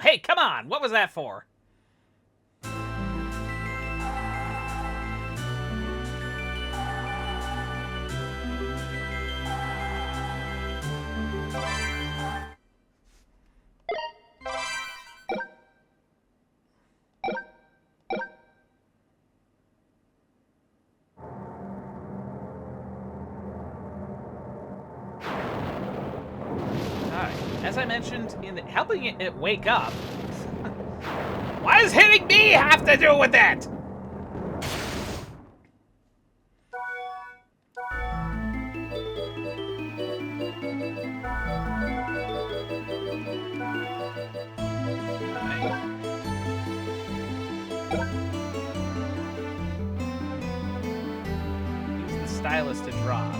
hey, come on! What was that for? As I mentioned, helping it wake up. What does hitting me have to do with that? Use the stylus to draw.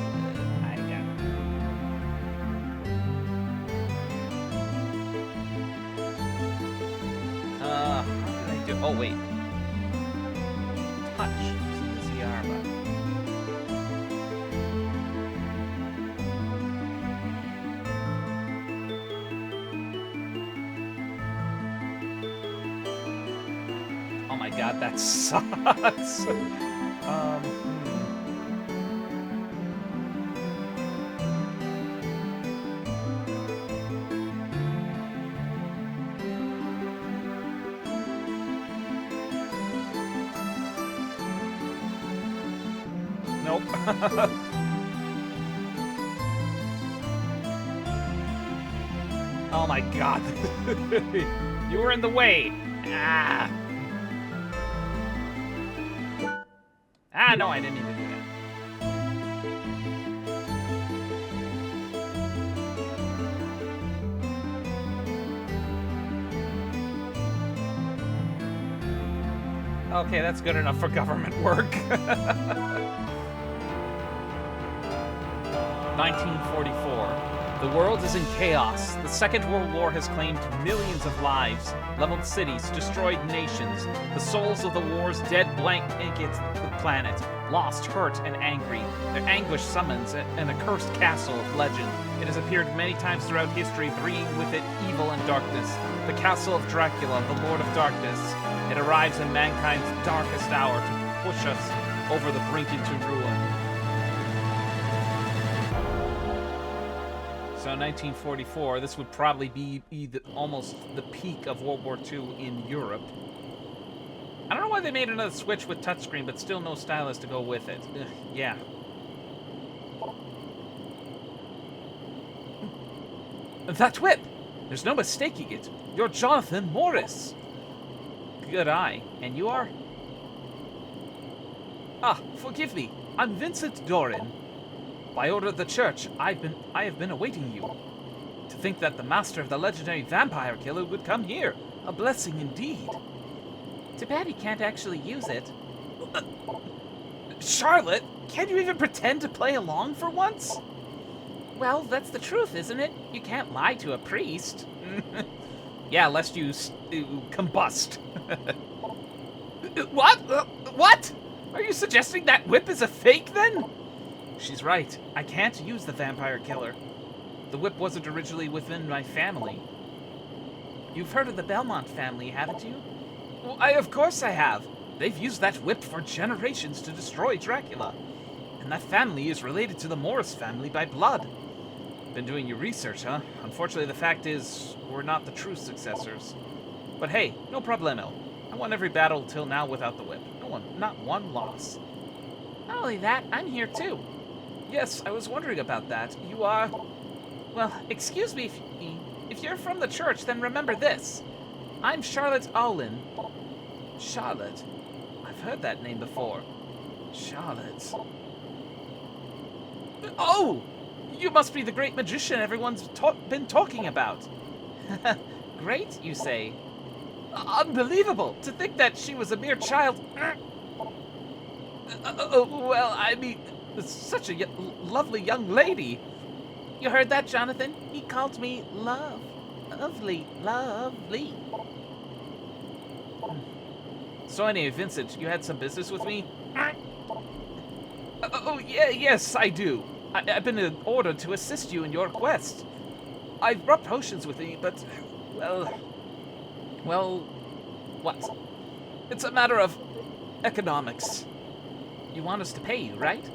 Oh, wait. Touch. Using the ZR button. Oh my god, that sucks. Nope. Oh my god. You were in the way. Ah. Ah, no, I didn't mean to do that. Okay, that's good enough for government work. 1944. The world is in chaos. The Second World War has claimed millions of lives, leveled cities, destroyed nations. The souls of the war's dead blanket the planet, lost, hurt, and angry. Their anguish summons an accursed castle of legend. It has appeared many times throughout history, bringing with it evil and darkness. The castle of Dracula, the Lord of Darkness. It arrives in mankind's darkest hour to push us over the brink into ruin. So 1944, this would probably be almost the peak of World War II in Europe. I don't know why they made another Switch with touchscreen, but still no stylus to go with it. Ugh, yeah. That whip! There's no mistaking it. You're Jonathan Morris. Good eye. And you are? Ah, forgive me. I'm Vincent Doran. By order of the church, I have been awaiting you. To think that the master of the legendary vampire killer would come here. A blessing indeed. Too bad he can't actually use it. Charlotte, can't you even pretend to play along for once? Well, that's the truth, isn't it? You can't lie to a priest. Yeah, lest you combust. What? What? Are you suggesting that whip is a fake, then? She's right. I can't use the vampire killer. The whip wasn't originally within my family. You've heard of the Belmont family, haven't you? Well, of course I have. They've used that whip for generations to destroy Dracula. And that family is related to the Morris family by blood. Been doing your research, huh? Unfortunately, the fact is, we're not the true successors. But hey, no problemo. I won every battle till now without the whip. Not one loss. Not only that, I'm here too. Yes, I was wondering about that. You are... Well, excuse me if you're from the church, then remember this. I'm Charlotte Olin. Charlotte? I've heard that name before. Charlotte. Oh! You must be the great magician everyone's been talking about. Great, you say? Unbelievable! To think that she was a mere child... well, I mean, such a lovely young lady. You heard that, Jonathan? He called me love. Lovely, lovely. So anyway, Vincent, you had some business with me? Oh, yeah, yes, I do. I've been ordered to assist you in your quest. I've rubbed potions with me, but, well... Well, what? It's a matter of economics. You want us to pay you, right?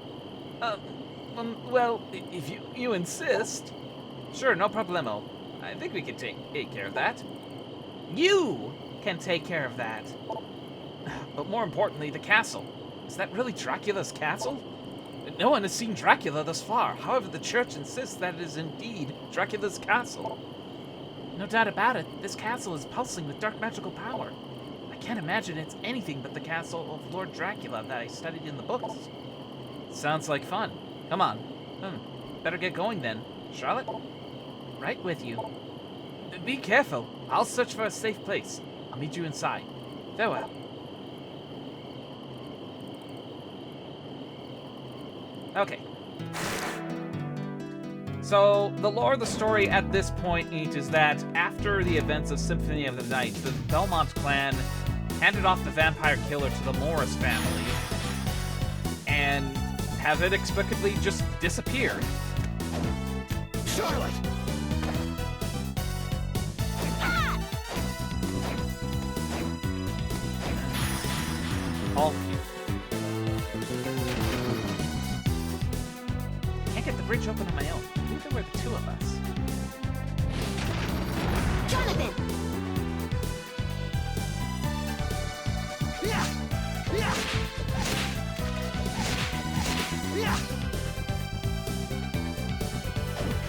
Well, if you insist. Sure, no problemo. I think we can take care of that. You can take care of that. But more importantly, the castle. Is that really Dracula's castle? No one has seen Dracula thus far. However, the church insists that it is indeed Dracula's castle. No doubt about it, this castle is pulsing with dark magical power. I can't imagine it's anything but the castle of Lord Dracula that I studied in the books. Sounds like fun. Come on. Better get going then. Charlotte? Right with you. Be careful. I'll search for a safe place. I'll meet you inside. Farewell. Okay. So, the lore of the story at this point is that after the events of Symphony of the Night, the Belmont clan handed off the vampire killer to the Morris family and have inexplicably just disappeared. Charlotte! All can't get the bridge open on my own. I think there were the two of us. Jonathan! Yeah! Yeah! Yeah!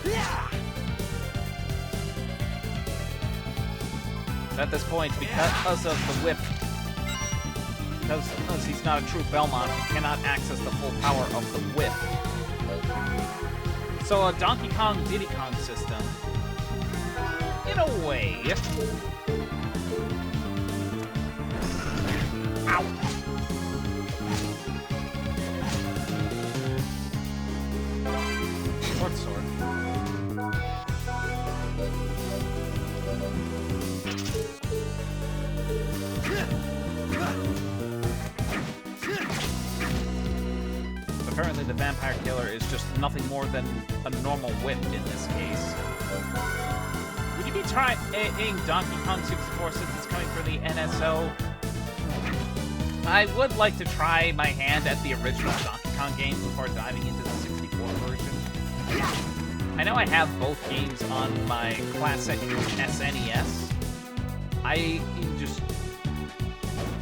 Yeah! At this point, because of the whip, because he's not a true Belmont, he cannot access the full power of the whip. So a Donkey Kong Diddy Kong system, in a way. Ow! Short sword. Apparently the vampire killer is just nothing more than a normal whip in this case. Would you be trying Donkey Kong 64 since it's coming from the NSO? I would like to try my hand at the original Donkey Kong games before diving into the 64 version. I know I have both games on my classic SNES.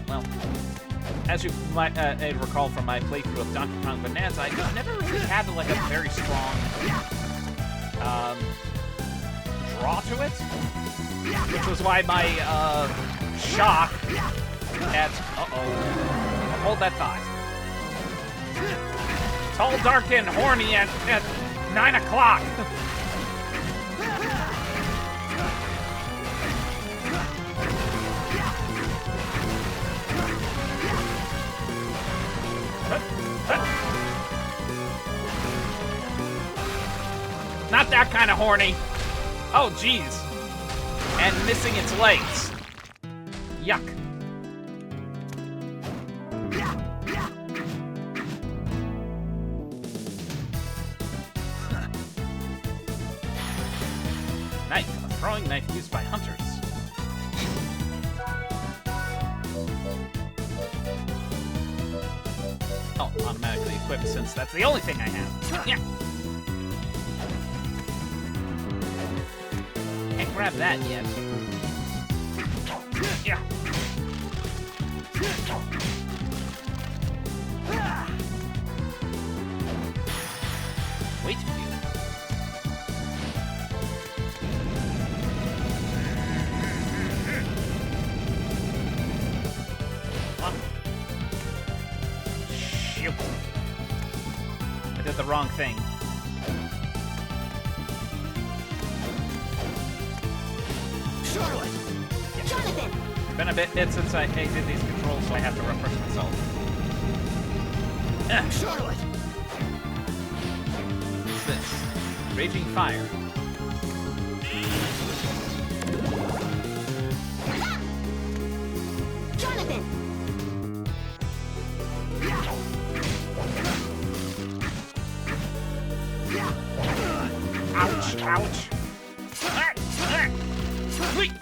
Well, as you might recall from my playthrough of Donkey Kong Bonanza, I just never really had like a very strong draw to it, which was why my shock at hold that thought. Tall, dark, and horny at 9 o'clock. Not that kind of horny. Oh, jeez. And missing its legs. Yuck. Knife. A throwing knife used by hunters. Oh, automatically equipped since that's the only thing I have. Yeah. Can't grab that yet. Yeah. Wait a few. Shoot. I did the wrong thing. Charlotte! Yeah. Jonathan! It's been a bit since I did these controls, so I have to refresh myself. Charlotte! What's this? Raging fire. Jonathan! Ouch! Ouch! Wait.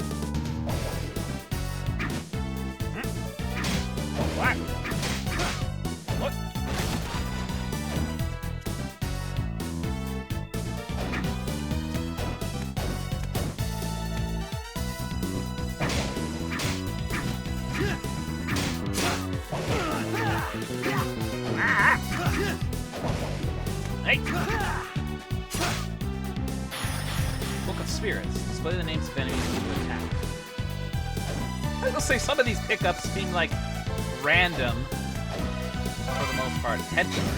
Hey! Book of Spirits. Display the names of enemies to attack. I will say some of these pickups seem like random, for the most part, intentionally.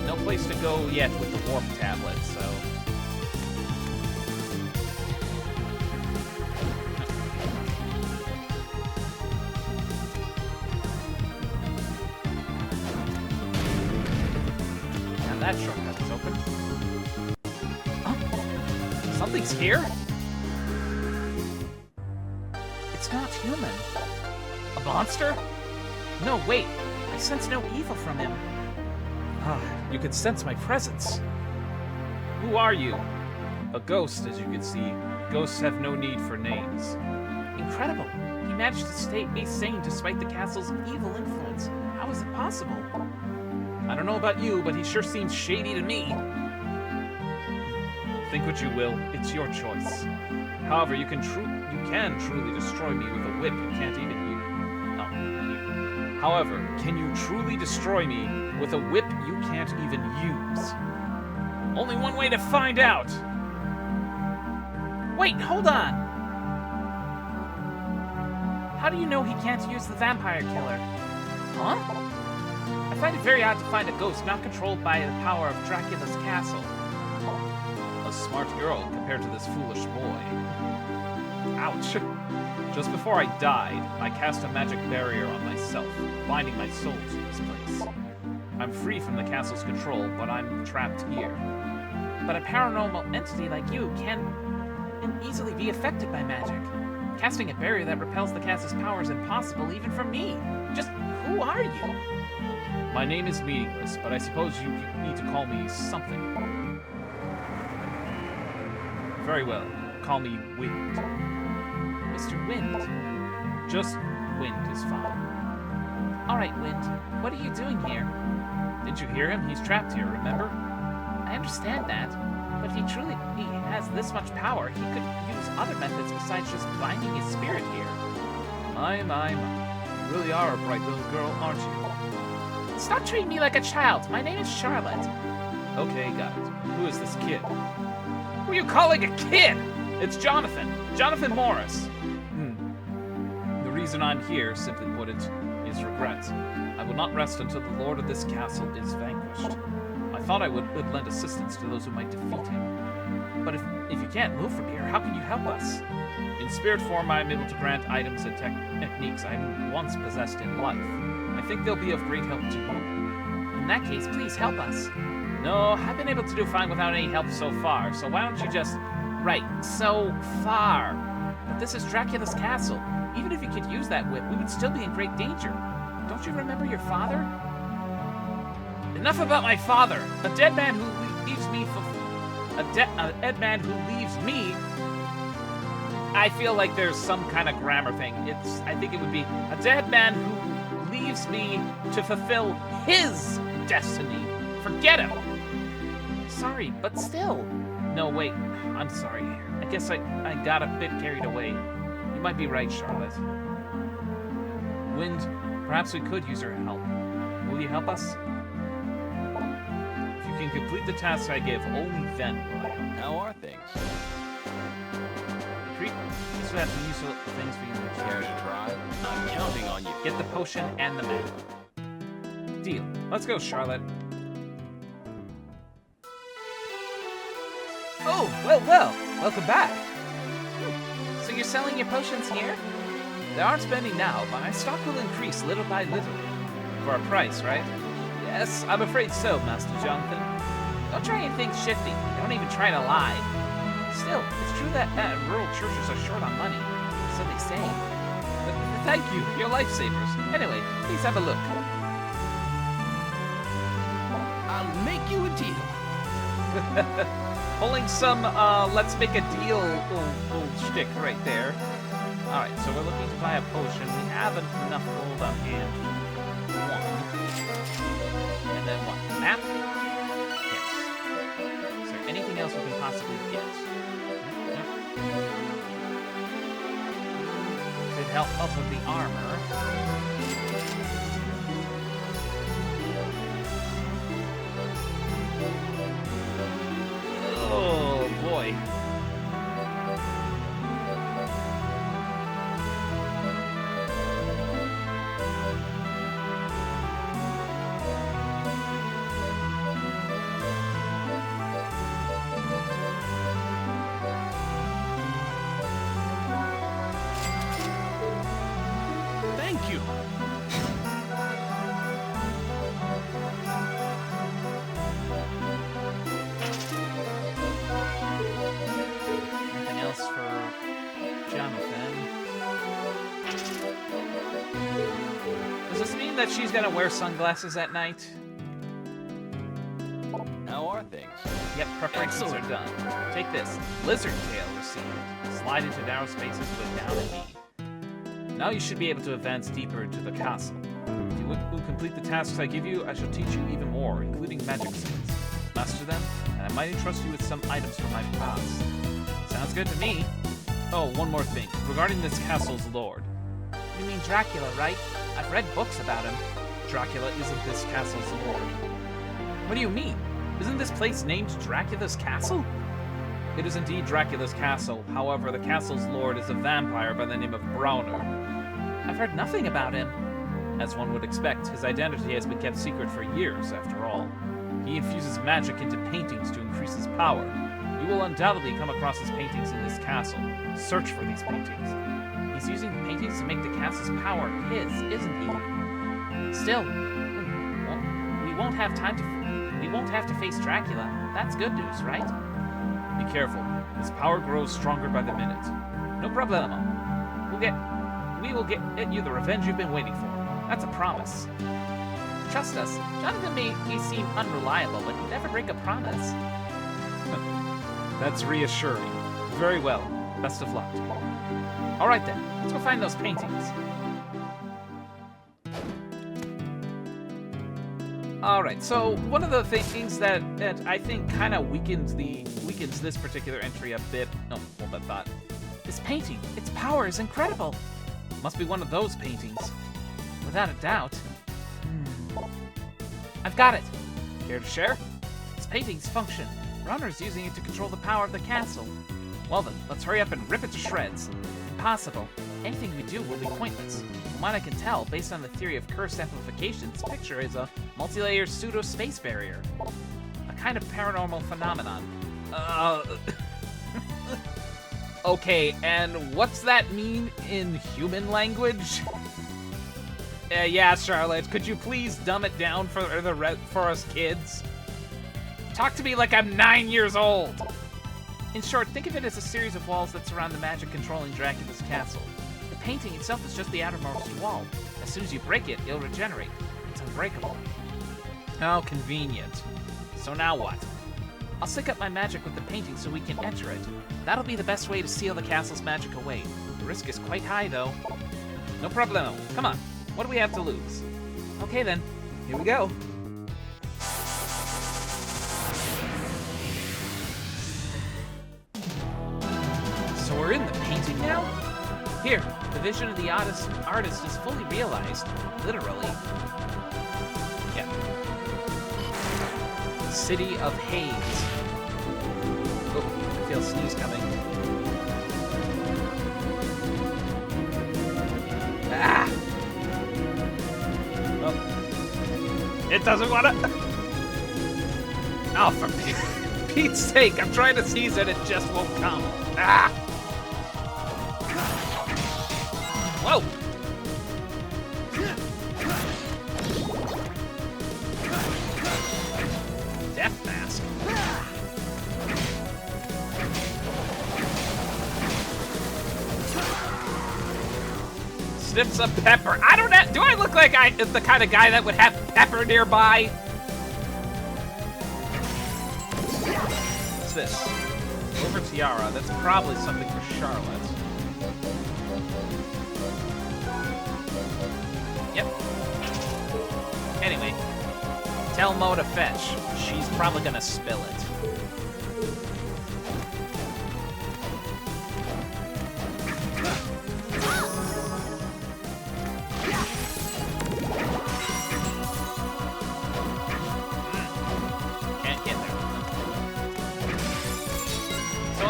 No place to go yet with the warp tablet, so... Now that shortcut is open. Oh, something's here? It's not human. A monster? No, wait. I sense no evil from him. Ah, you can sense my presence. Who are you? A ghost, as you can see. Ghosts have no need for names. Incredible. He managed to stay sane despite the castle's evil influence. How is it possible? I don't know about you, but he sure seems shady to me. Think what you will. It's your choice. However, you can truly destroy me with a whip you can't even use. However, can you truly destroy me with a whip you can't even use? Only one way to find out! Wait, hold on! How do you know he can't use the vampire killer? Huh? I find it very odd to find a ghost not controlled by the power of Dracula's castle. A smart girl compared to this foolish boy. Ouch. Just before I died, I cast a magic barrier on myself, binding my soul to this place. I'm free from the castle's control, but I'm trapped here. But a paranormal entity like you can easily be affected by magic. Casting a barrier that repels the castle's power is impossible even for me. Just who are you? My name is meaningless, but I suppose you need to call me something. Very well. Call me Wind. Mr. Wind. Just Wind is fine. Alright, Wind. What are you doing here? Didn't you hear him? He's trapped here, remember? I understand that. But if he truly has this much power, he could use other methods besides just binding his spirit here. My. You really are a bright little girl, aren't you? Stop treating me like a child. My name is Charlotte. Okay, got it. Who is this kid? Who are you calling a kid? It's Jonathan. Jonathan Morris. The reason I'm here, simply put it, is regret. I will not rest until the lord of this castle is vanquished. I thought I would lend assistance to those who might defeat him. But if you can't move from here, how can you help us? In spirit form, I am able to grant items and techniques I once possessed in life. I think they'll be of great help to you. In that case, please help us. No, I've been able to do fine without any help so far, so why don't you just... Right, so far. But this is Dracula's castle. Even if you could use that whip, we would still be in great danger. Don't you remember your father? Enough about my father. A dead man who leaves me for... A dead man who leaves me... I feel like there's some kind of grammar thing. I think it would be a dead man who leaves me to fulfill his destiny. Forget him. Sorry, but still. No, wait. I'm sorry. I guess I got a bit carried away. You might be right, Charlotte. Wind, perhaps we could use your help. Will you help us? If you can complete the tasks I give, only then will I help. How are things? This would have some useful things for you in the Care to try? I'm counting on you. Get the potion and the map. Deal. Let's go, Charlotte. Oh, well. Welcome back. So you're selling your potions here? They aren't spending now, but my stock will increase little by little. For a price, right? Yes, I'm afraid so, Master Jonathan. Don't try anything shifty. Don't even try to lie. Still, it's true that rural churches are short on money. So they say. Thank you, you're lifesavers. Anyway, please have a look. I'll make you a deal. Pulling some, let's make a deal old shtick right there. Alright, so we're looking to buy a potion. We have enough gold on hand. One. And then what? Map? Yes. Is there anything else we can possibly get? belt up with the armor. Oh, boy. Thank you. Anything else for Jonathan? Does this mean that she's gonna wear sunglasses at night? How are things? Yep, preparations are done. Take this. Lizard tail received. Slide into narrow spaces with down and E. Now you should be able to advance deeper into the castle. If you will complete the tasks I give you, I shall teach you even more, including magic skills. Master them, and I might entrust you with some items from my past. Sounds good to me. Oh, one more thing. Regarding this castle's lord. You mean Dracula, right? I've read books about him. Dracula isn't this castle's lord. What do you mean? Isn't this place named Dracula's Castle? It is indeed Dracula's castle. However, the castle's lord is a vampire by the name of Browner. I've heard nothing about him. As one would expect, his identity has been kept secret for years, after all. He infuses magic into paintings to increase his power. You will undoubtedly come across his paintings in this castle. Search for these paintings. He's using the paintings to make the castle's power his, isn't he? Still, we won't have to face Dracula. That's good news, right? Be careful. His power grows stronger by the minute. No problemo. We will get you the revenge you've been waiting for. That's a promise. Trust us. Jonathan may seem unreliable, but he'd never break a promise. That's reassuring. Very well. Best of luck. All right then. Let's go find those paintings. All right. So one of the things that I think kind of weakens this particular entry a bit. Oh, hold that thought. This painting, its power is incredible. Must be one of those paintings. Without a doubt. I've got it. Care to share? This painting's function. Runner's using it to control the power of the castle. Well then, let's hurry up and rip it to shreds. Impossible. Anything we do will be pointless. From what I can tell, based on the theory of cursed amplification, this picture is a multi-layered pseudo-space barrier. A kind of paranormal phenomenon. Okay, and what's that mean in human language? Yeah, Charlotte, could you please dumb it down for us kids? Talk to me like I'm 9 years old! In short, think of it as a series of walls that surround the magic controlling Dracula's castle. The painting itself is just the outermost wall. As soon as you break it, it'll regenerate. It's unbreakable. How convenient. So now what? I'll sync up my magic with the painting so we can enter it. That'll be the best way to seal the castle's magic away. The risk is quite high, though. No problemo. Come on. What do we have to lose? Okay, then. Here we go. So we're in the painting now? Here, the vision of the artist is fully realized. Literally. Yeah. City of Hades. Oh, I feel a sneeze coming. Ah! Oh. It doesn't want to... Oh, for Pete's sake, I'm trying to sneeze and it just won't come. Ah! Whoa! Death mask. Sniff some pepper. I don't know. Do I look like the kind of guy that would have pepper nearby? What's this? Silver tiara. That's probably something for Charlotte. Yep. Anyway, tell Mo to fetch. She's probably gonna spill it.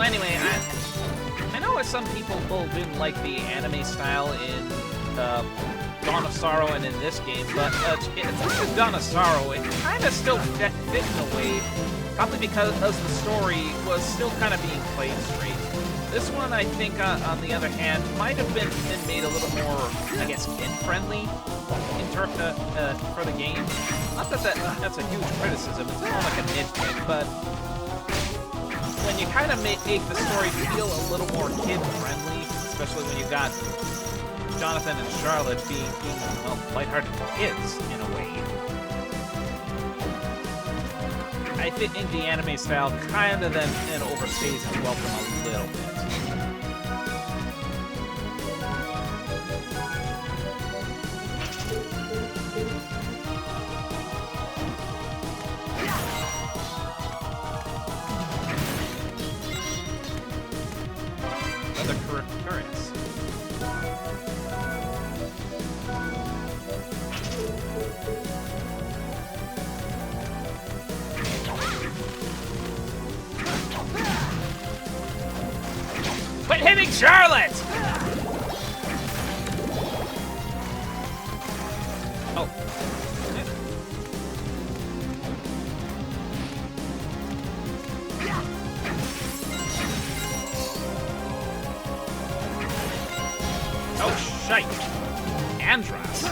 anyway, I know some people didn't like the anime style in Dawn of Sorrow and in this game, but in Dawn of Sorrow, it kind of still fit in a way, probably because the story was still kind of being played straight. This one, I think, on the other hand, might have been made a little more, I guess, kid-friendly for the game. Not that that's a huge criticism, it's more like a nitpick, but when you kind of make the story feel a little more kid-friendly, especially when you got Jonathan and Charlotte being well, lighthearted kids, in a way. I think the anime style kind of then overstays its welcome a little bit. Another currents. Quit hitting Charlotte! Oh. Oh, shite. Andros.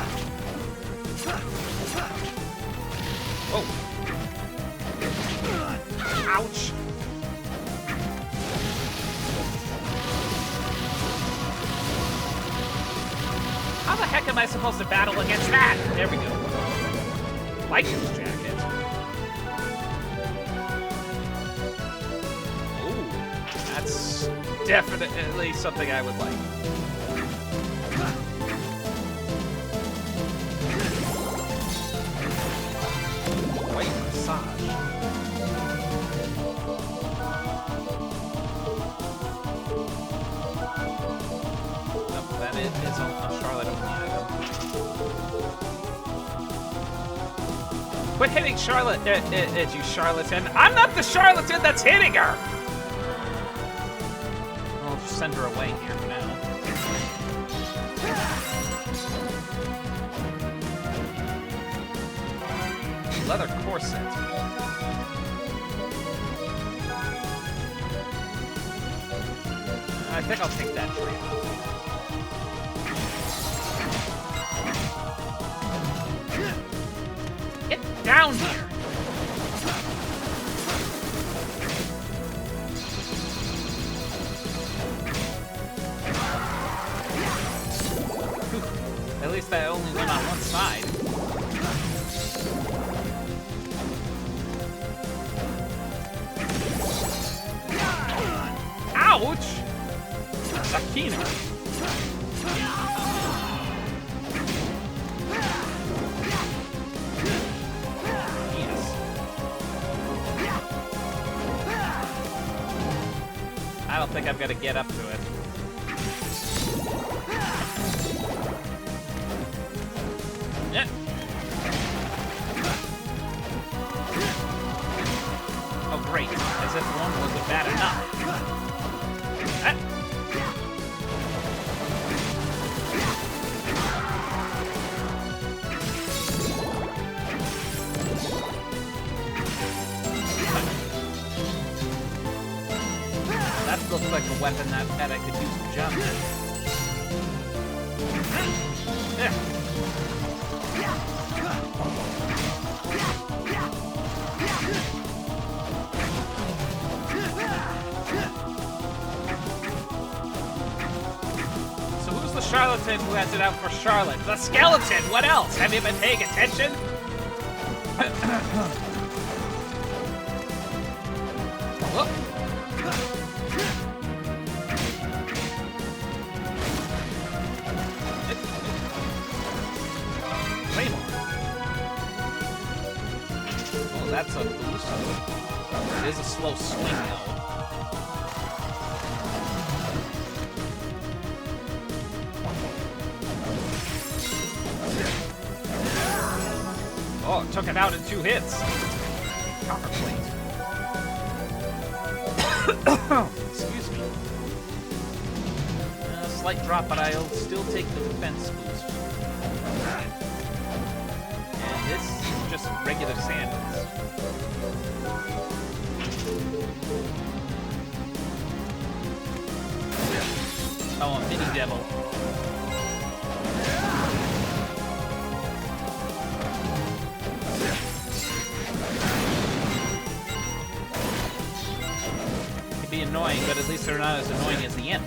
Oh. Ouch. How the heck am I supposed to battle against that? There we go. License jacket. Ooh, that's definitely something I would like. White massage. Oh, that is a Charlotte only item. Quit hitting Charlotte, you charlatan. I'm not the charlatan that's hitting her! I'll just send her away here for now. Leather corset. I think I'll take that trade off. Get down here! At least I only went on one side. Ouch! Sakina. Yes. I don't think I'm gonna get up to it. Yeah. Oh great, as if one wasn't bad enough. That looks like a weapon that I could use to jump in. Yeah. So who's the charlatan who has it out for Charlotte? The skeleton! What else? Have you been paying attention? Whoop. Oh, that's a boost. It is a slow swing, though. Oh, it took it out in 2 hits. Copper plate. Excuse me. Slight drop, but I'll still take the defense boost. And this is just regular sandals. Oh, a mini devil. Can be annoying, but at least they're not as annoying as the imp.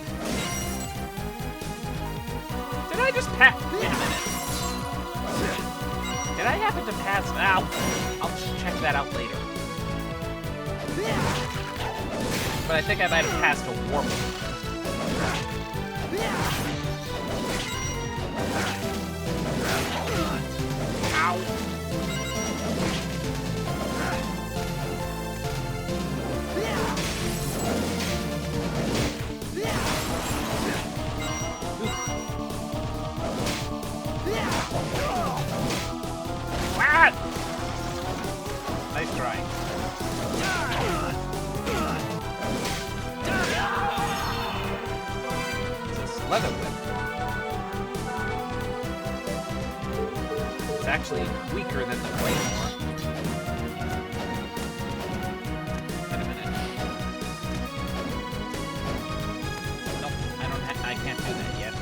Did I just pass? Wait a minute. Did I happen to pass? Ow! I'll check that out later. But I think I might have passed a warp. Ow! Ah! Nice try. It's a leather whip. It's actually weaker than the claymore. Wait a minute. Nope, I can't do that yet.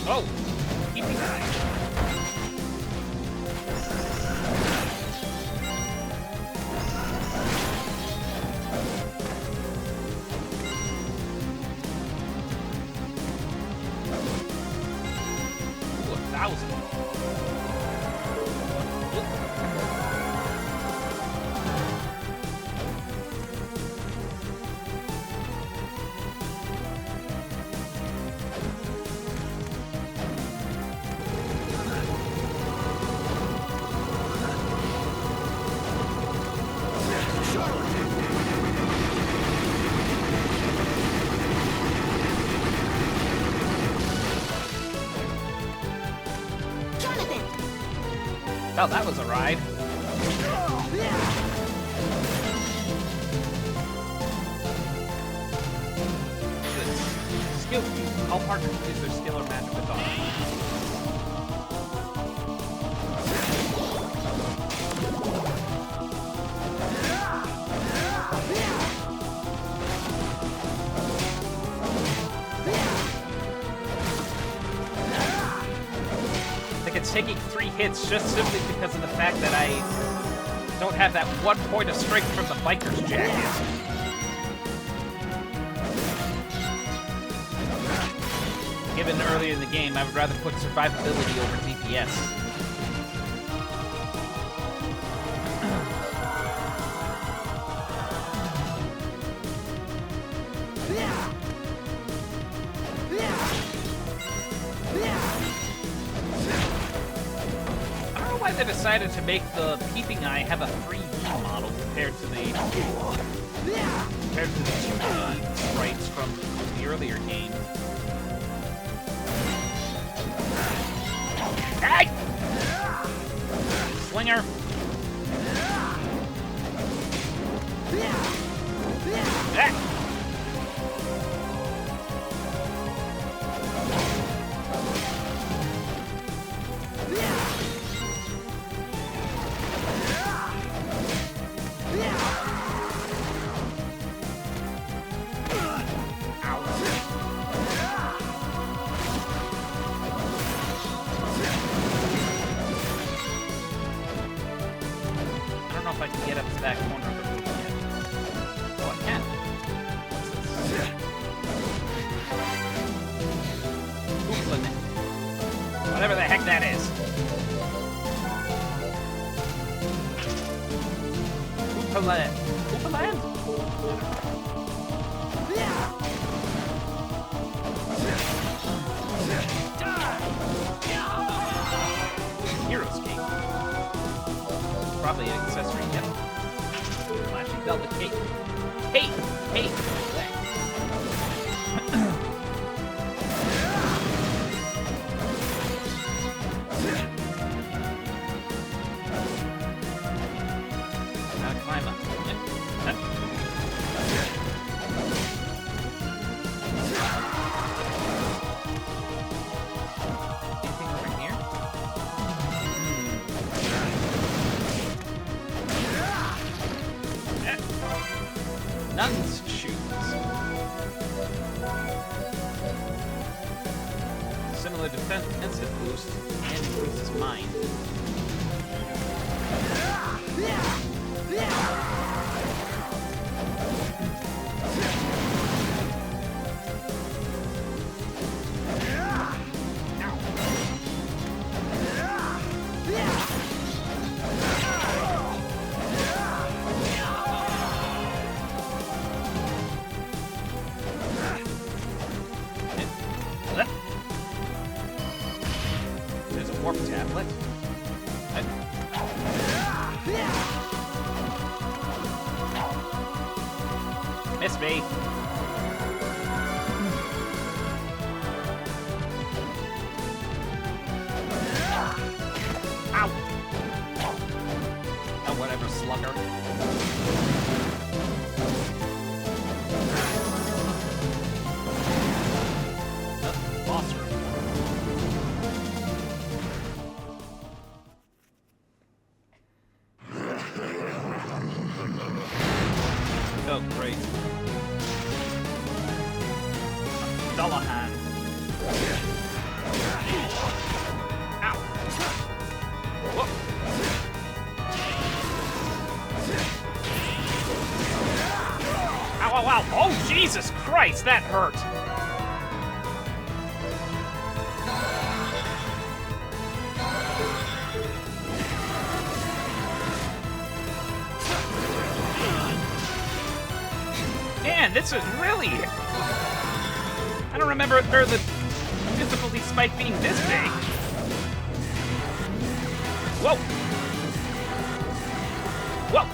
Oh! Keeping eye. Ooh, 1,000. Oh, that was a ride. Skill. All partners use their skill or magic with honor. It's taking 3 hits just simply because of the fact that I don't have that 1 point of strength from the biker's jacket. Given earlier in the game, I would rather put survivability over DPS. They decided to make the peeping eye have a 3D model compared to the 2D sprites from the earlier game. Hey! Slinger! Ah! If I can get up to that corner of the room yet. Oh, I can. Whatever the heck that is. Oopaland. Oopaland? Hero escape. probably an accessory, yep. Flashy velvet cape. Hey! Hey! Gotta climb up. Yep. Up. Anything over here? Nun's shoes. Similar defensive boost and increases mind. There's a warp tablet. Miss me. Ow! Oh, whatever, slugger. Boss room. Oh, great. Dullahan. Ow. Whoa. Ow, ow, ow. Oh, Jesus Christ, that hurt. Man, this is really... I don't remember the difficulty spike being this big. Whoa! Whoa!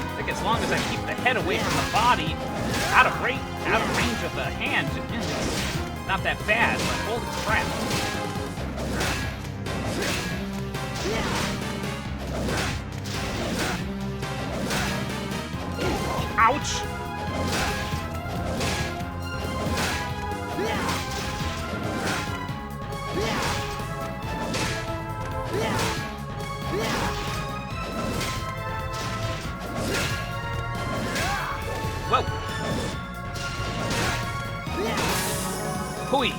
I think as long as I keep the head away from the body, out of range of the hand, it's not that bad, but holy crap. Ouch! Whoa! Hooey!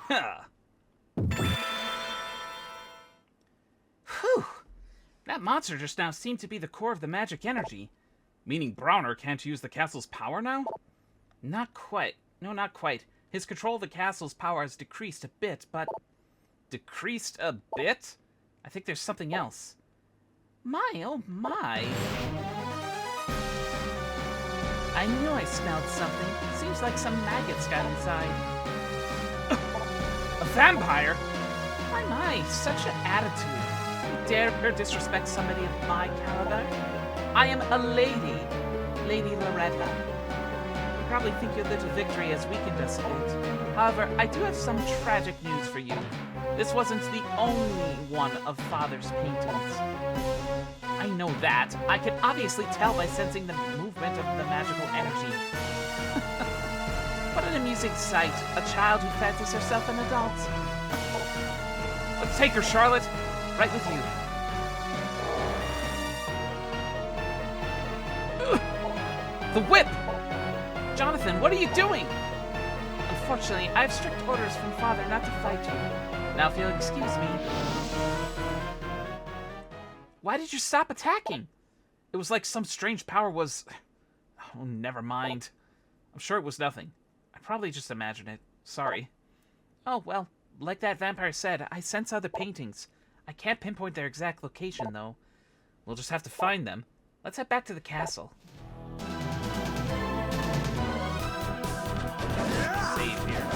Huh. Whew! That monster just now seemed to be the core of the magic energy. Meaning Browner can't use the castle's power now? Not quite. No, not quite. His control of the castle's power has decreased a bit, but... Decreased a bit? I think there's something else. My, oh my. I knew I smelled something. Seems like some maggots got inside. A vampire? My, such an attitude. You dare disrespect somebody of my caliber? I am a lady. Lady Loretta. You probably think your little victory has weakened us a bit. However, I do have some tragic news for you. This wasn't the only one of Father's paintings. I know that. I can obviously tell by sensing the movement of the magical energy. What an amusing sight. A child who fancies herself an adult. Let's take her, Charlotte. Right with you. The whip! Jonathan, what are you doing? Unfortunately, I have strict orders from Father not to fight you. Now, if you'll excuse me... Why did you stop attacking? It was like some strange power was... Oh, never mind. I'm sure it was nothing. I probably just imagined it. Sorry. Oh, well, like that vampire said, I sense other paintings. I can't pinpoint their exact location, though. We'll just have to find them. Let's head back to the castle. Save here.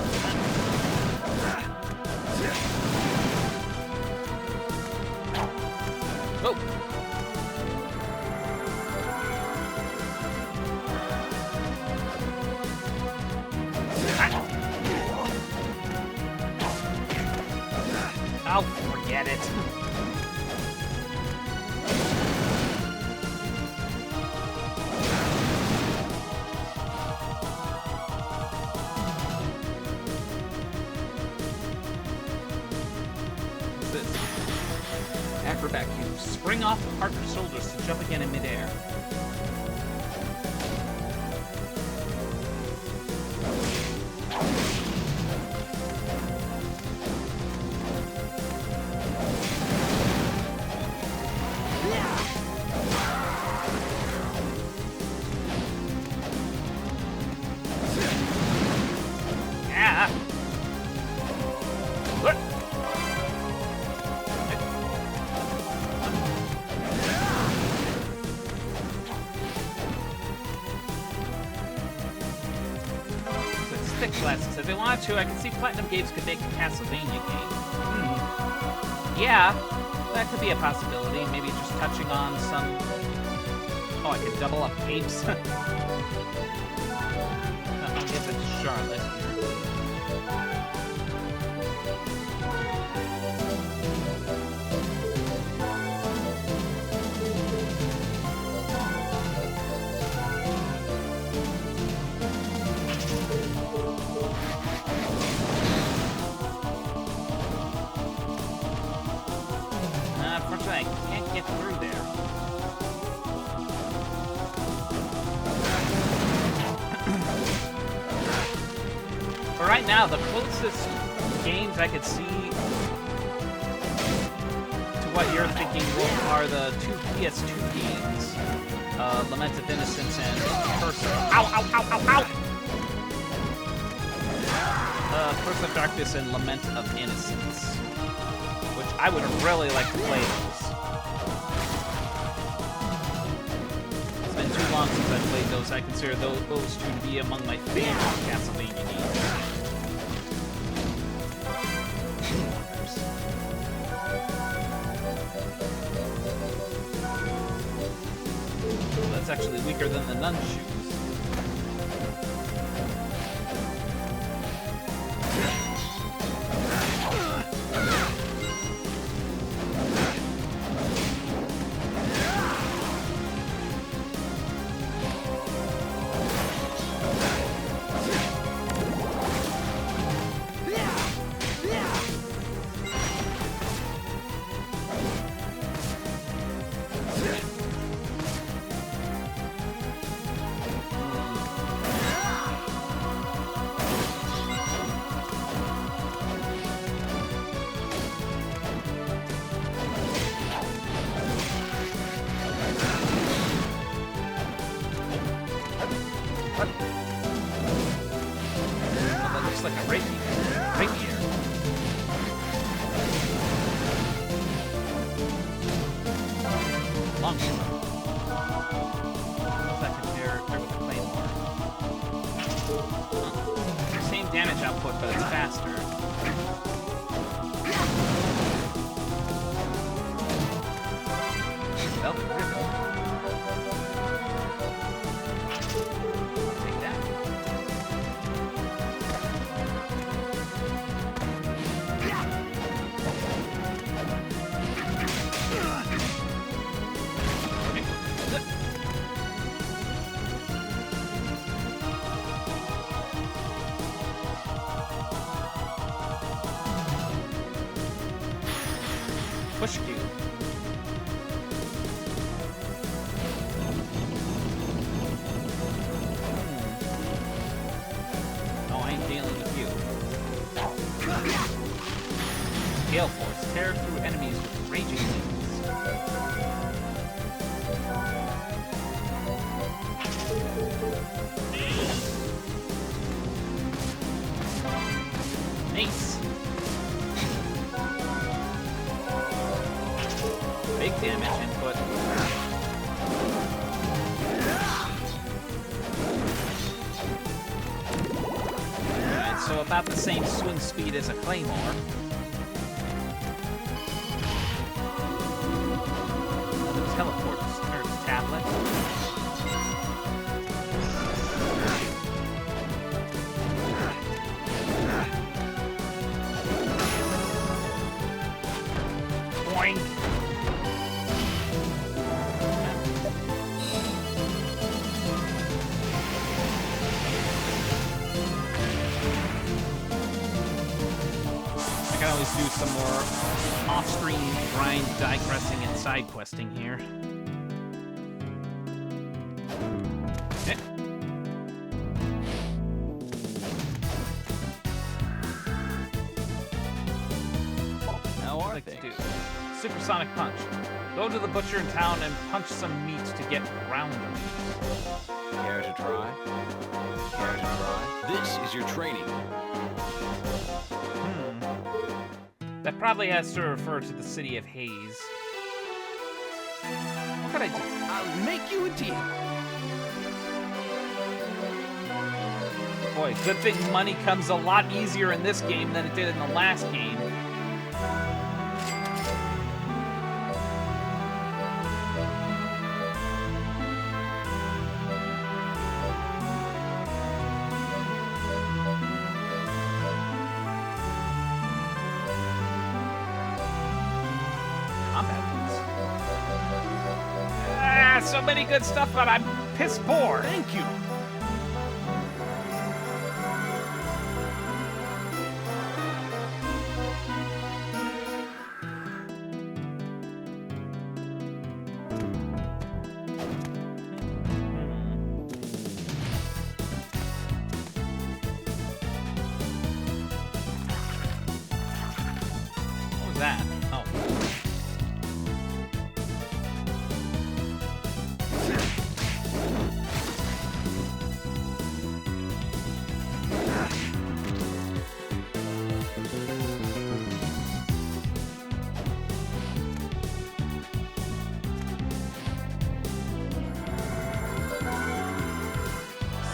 Oh! Oh, forget it. What's this? Acrobat cube. Spring off the partner's shoulders to jump again in midair. Glasses. If they wanted to, I can see Platinum Games could make a Castlevania game. Yeah, that could be a possibility. Maybe just touching on some... Oh, I could double up capes. I'll give it to Charlotte here. I can't get through there. But right now, the closest games I could see to what you're thinking are the two PS2 games. Lament of Innocence and Curse of... Ow, ow, ow, ow, ow! Curse of Darkness and Lament of Innocence. Which I would really like to play those. It's been too long since I've played those. I consider those two to be among my favorite Castlevania games. That's actually weaker than the nun shoes. Damage output, but it's faster. Velvet Ribbon. Take that. Push cube. Oh, I ain't dealing with you. Gale Force. Tear through enemies with raging wings. damage input. Alright, so about the same swing speed as a claymore. Another teleport tablet. Boing. I can always do some more off-screen grind, digressing, and side questing here. Okay. How are Like to things? do supersonic punch. Go to the butcher in town and punch some meat to get rounder. Care to try? Care to try? This is your training. That probably has to refer to the city of Hayes. What could I do? I'll make you a deal. Boy, good thing money comes a lot easier in this game than it did in the last game. So many good stuff, but I'm piss poor. Thank you. What was that? Oh.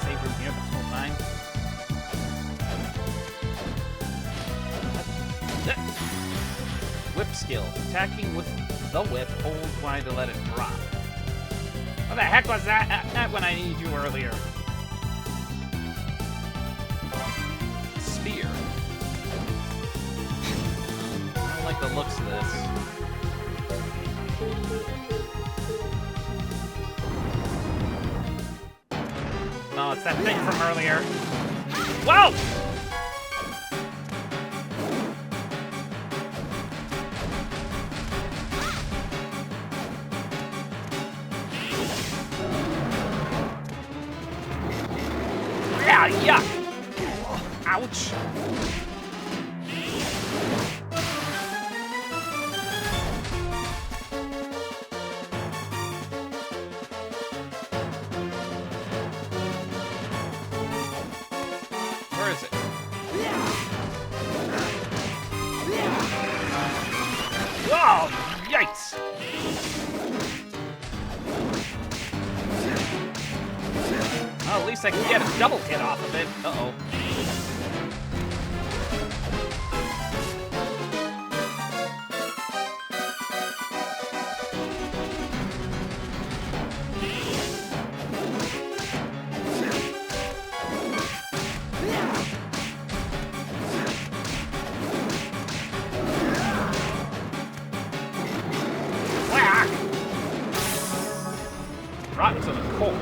Save room here this whole time. Whip skill. Attacking with the whip, hold Y to let it drop. What the heck was that when I needed you earlier? Spear. I don't like the looks of this. No, it's that thing from earlier. Whoa! Yeah, yuck! Ouch! Where is it? Whoa! Yikes! Well, at least I can get a double hit off of it. Uh-oh. Whack! Right to the core.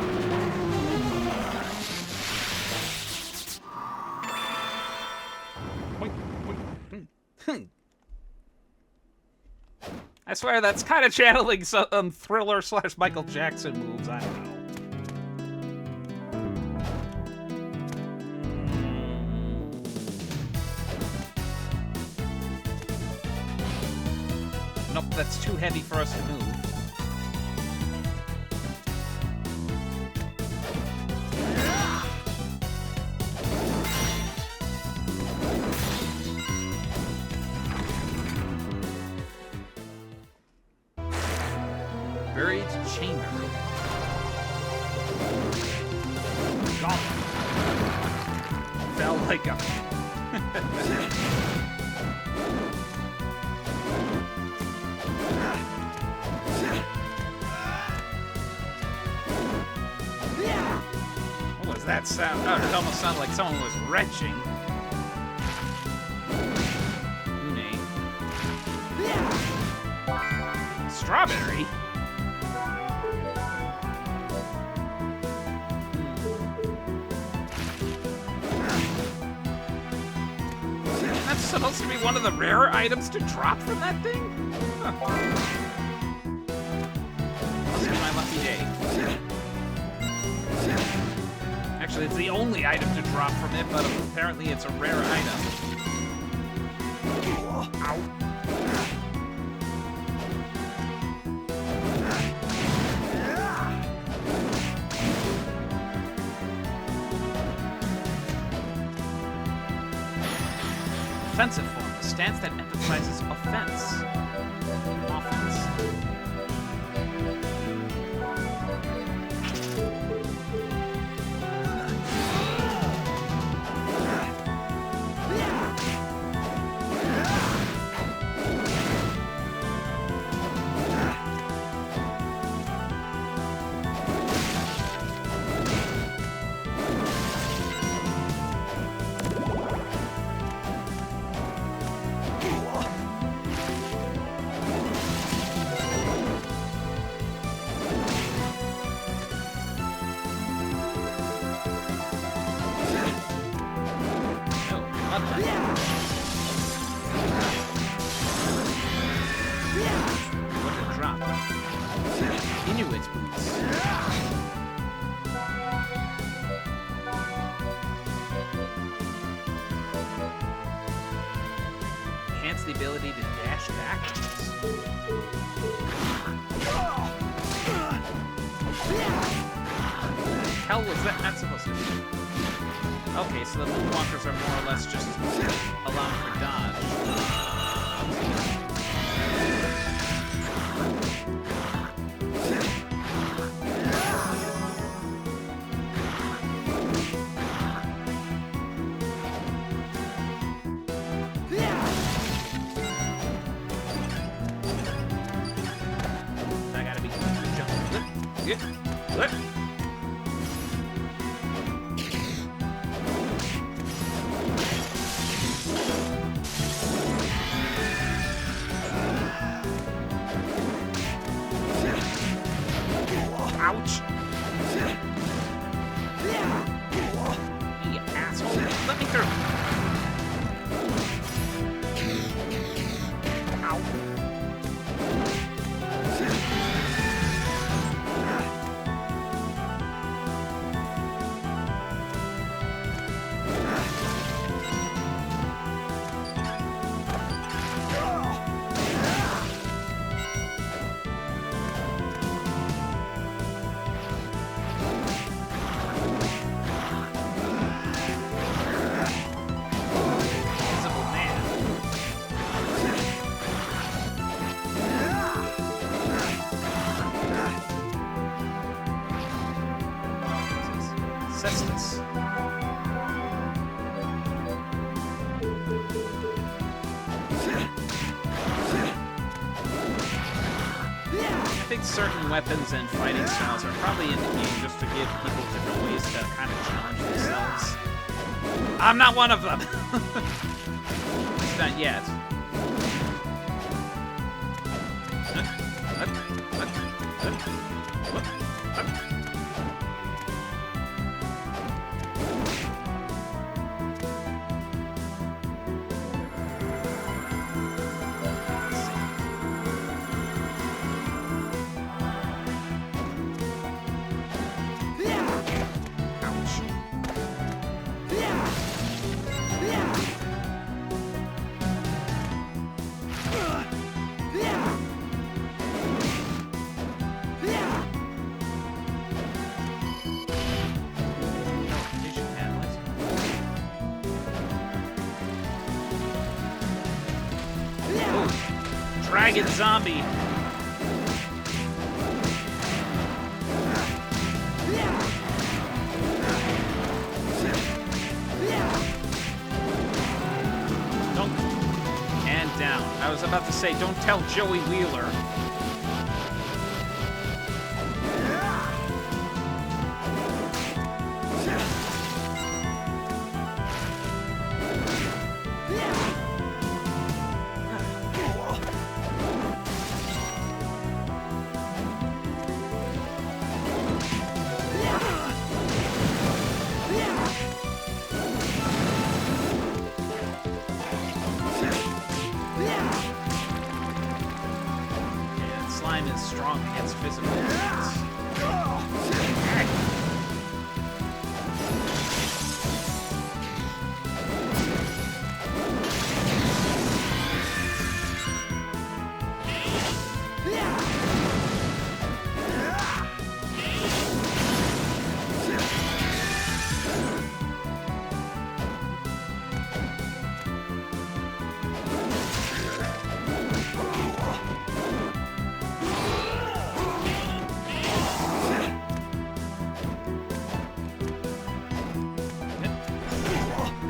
I swear that's kind of channeling some Thriller / Michael Jackson moves. I don't know. Nope, that's too heavy for us to move. chamber. Golem. Fell like a... What was that sound? Oh, it almost sounded like someone was retching. Strawberry? That's supposed to be one of the rare items to drop from that thing? Huh. Must be my lucky day. Actually, it's the only item to drop from it, but apparently it's a rare item. Ow. Offensive form, a stance that emphasizes offense. Offense. The ability to dash backwards. Hell was that supposed to be? Okay, so the moonwalkers are more or less just allowing for dodge. Ouch! You asshole! Let me through! Ow! I think certain weapons and fighting styles are probably in the game just to give people different ways to kind of challenge themselves. I'm not one of them! At least not yet. Dragon zombie. about to say, don't tell Joey Wheeler. Slime is strong against physical attacks.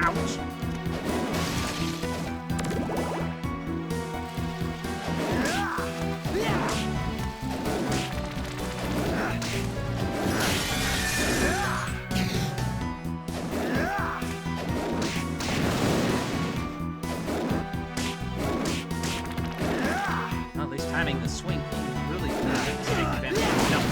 Ouch. Well, at least timing the swing really good to take advantage of the jump.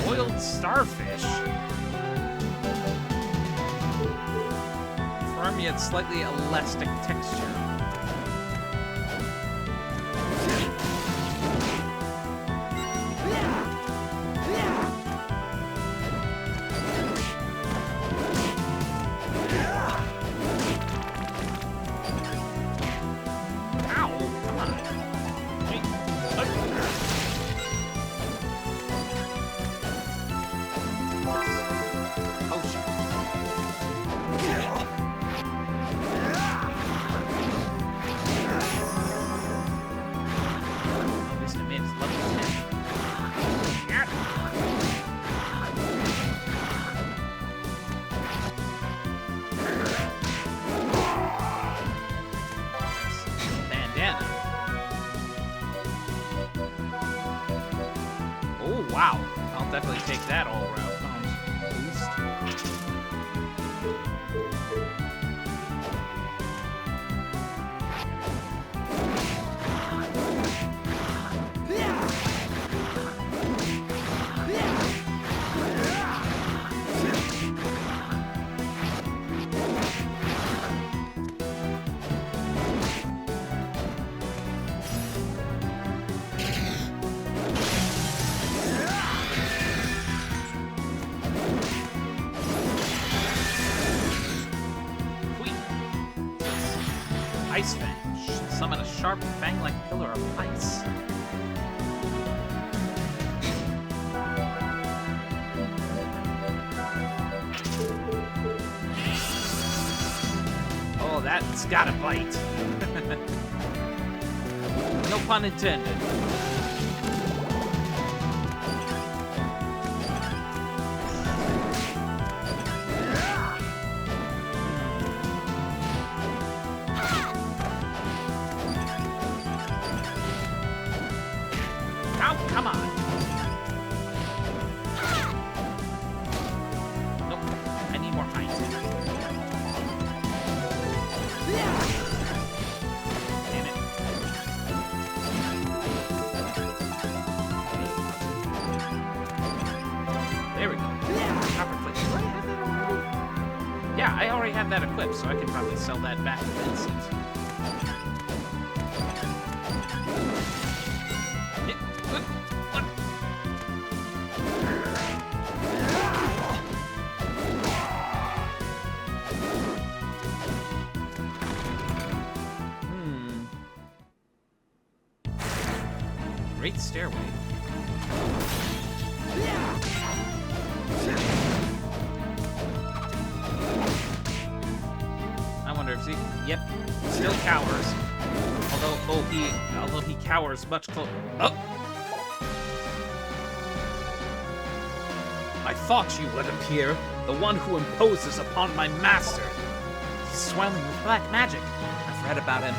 Boiled starfish. Firm yet slightly elastic texture. Ow, come on. Gee, Oh, wow. I'll definitely take that all round boost. Ice Fang. Summon a sharp, fang-like pillar of ice. Oh, that's gotta bite. No pun intended. Oh, come on. Nope. I need more height. Damn it. There we go. Copper plate. Do I have that already? Yeah, I already have that equipped, so I can probably sell that back to Vincent. Great stairway. I wonder if he... Yep. Still cowers. Although he cowers much closer. Oh! I thought you would appear, the one who imposes upon my master. He's swelling with black magic. I've read about him.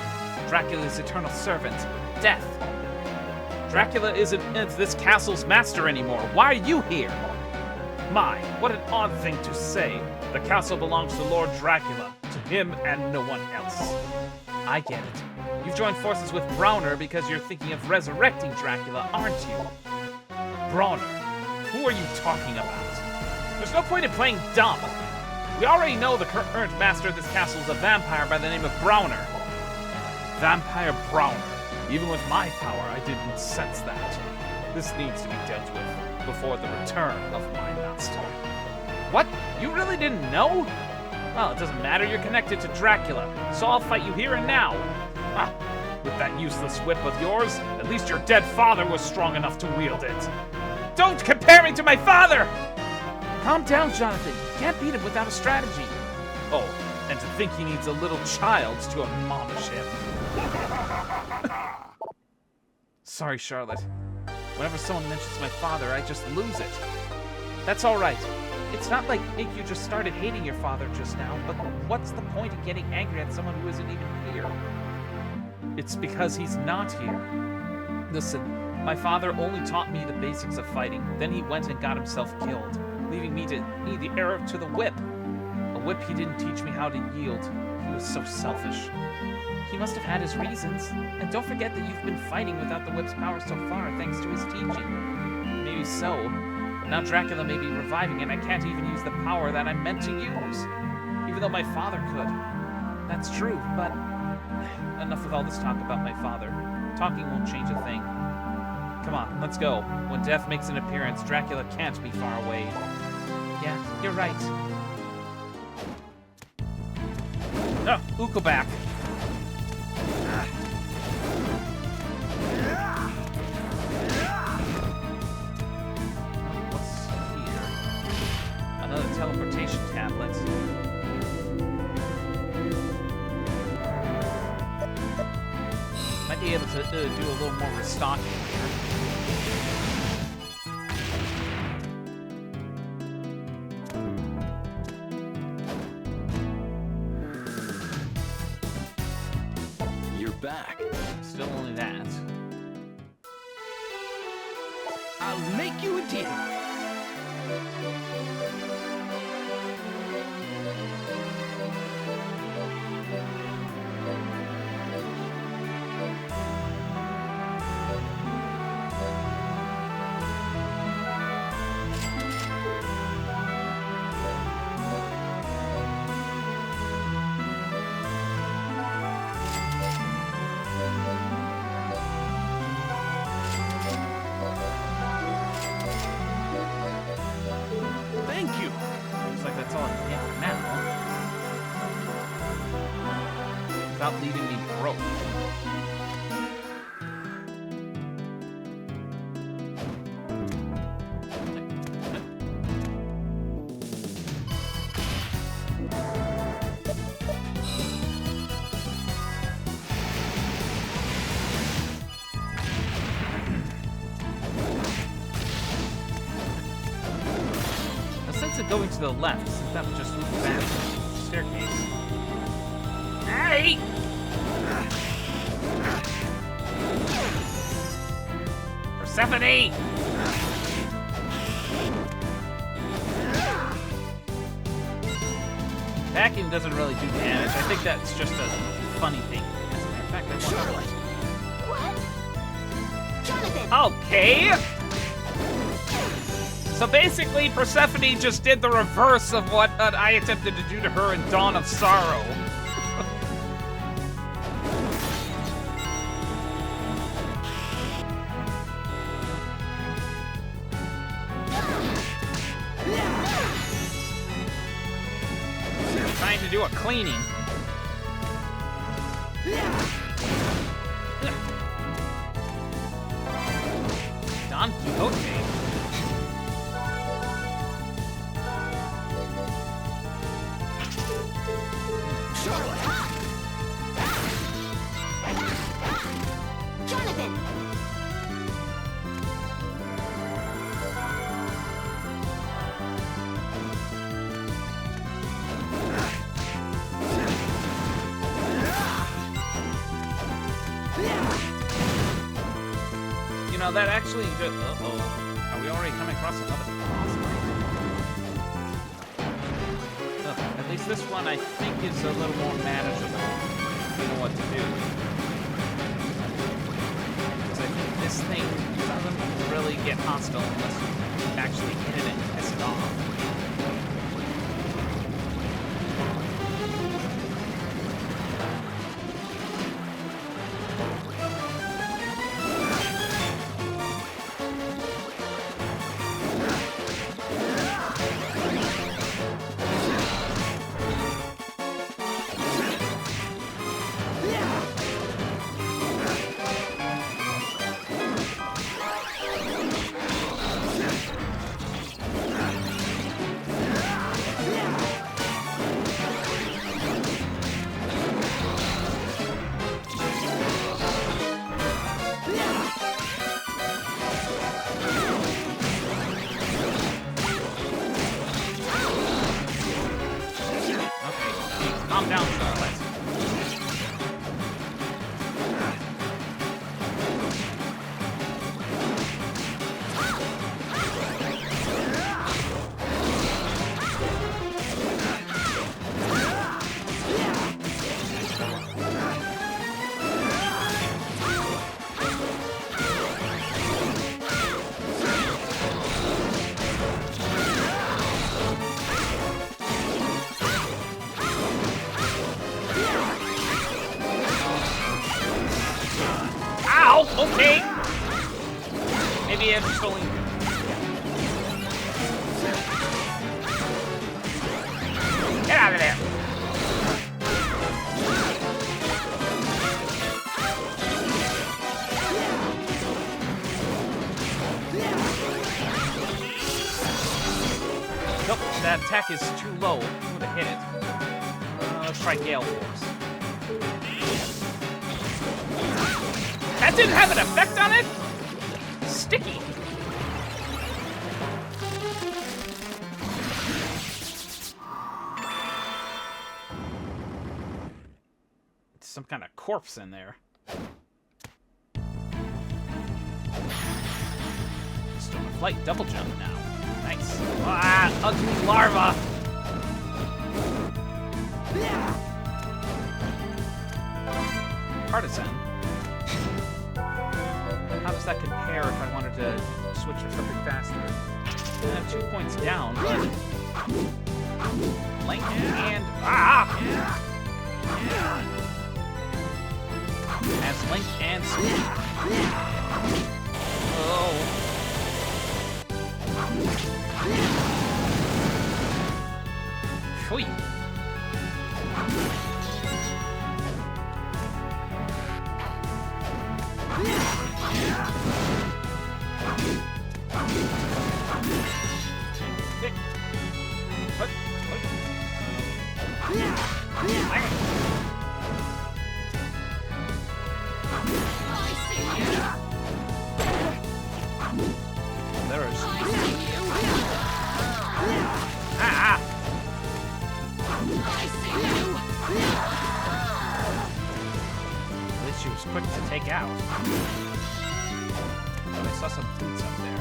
Dracula's eternal servant, Death. Dracula isn't this castle's master anymore. Why are you here? My, what an odd thing to say. The castle belongs to Lord Dracula, to him and no one else. I get it. You've joined forces with Browner because you're thinking of resurrecting Dracula, aren't you? Browner? Who are you talking about? There's no point in playing dumb. We already know the current master of this castle is a vampire by the name of Browner. Vampire Browner. Even with my power, I didn't sense that. This needs to be dealt with before the return of my master. What? You really didn't know? Well, it doesn't matter. You're connected to Dracula, so I'll fight you here and now. Ah, with that useless whip of yours, at least your dead father was strong enough to wield it. Don't compare me to my father! Calm down, Jonathan. You can't beat him without a strategy. Oh, and to think he needs a little child to admonish him. Sorry, Charlotte. Whenever someone mentions my father, I just lose it. That's all right. It's not like you just started hating your father just now, but what's the point of getting angry at someone who isn't even here? It's because he's not here. Listen, my father only taught me the basics of fighting, then he went and got himself killed, leaving me to be the heir to the whip. A whip he didn't teach me how to yield. He was so selfish. He must have had his reasons. And don't forget that you've been fighting without the whip's power so far, thanks to his teaching. Maybe so. But now Dracula may be reviving, and I can't even use the power that I'm meant to use. Even though my father could. That's true, but... Enough with all this talk about my father. Talking won't change a thing. Come on, let's go. When Death makes an appearance, Dracula can't be far away. Yeah, you're right. Oh, Uko back. What's here? Another teleportation tablet. Might be able to do a little more restocking here. Back. Still only that. I'll make you a deal. Without leaving me broke. A sense of going to the left, since that would just move back the staircase. Hey! Persephone! Backing doesn't really do damage. I think that's just a funny thing. As a matter of fact, I want What? Jonathan! Okay! So basically, Persephone just did the reverse of what I attempted to do to her in Dawn of Sorrow. Trying to do a cleaning. Don Quixote. no, that actually just... Uh-oh. Are we already coming across another boss fight? At least this one, I think, is a little more manageable. You know what to do. Because I think this thing doesn't really get hostile unless you actually hit it and piss it off. Calm down, Charlotte. Okay. Maybe I'm just only... Get out of there. Nope, that attack is too low. I would have hit it. Let's try Gale Force. That didn't have an effect on it? Sticky. It's some kind of corpse in there. Storm of Flight, double jump now. Nice. Ah, ugly larva. Partisan. How does that compare if I wanted to switch for something faster? I have 2 points down, but... Length and... Has length and speed. Oh. Phew. At least she was quick to take out. Oh, I saw some boots up there.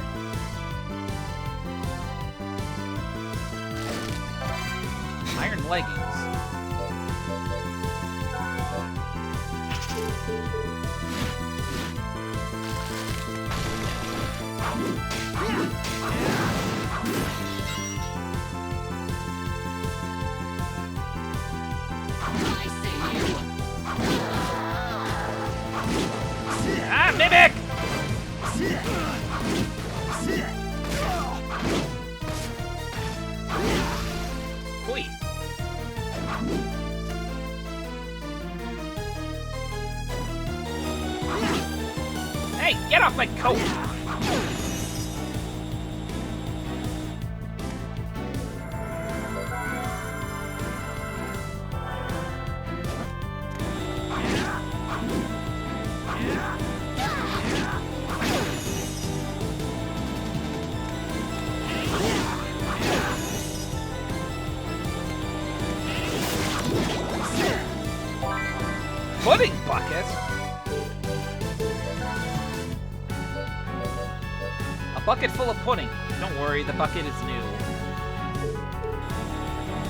Iron leggings. Ah, Mimic! Oi. Hey, get off my coat! Pudding bucket? bucket full of pudding. Don't worry, the bucket is new.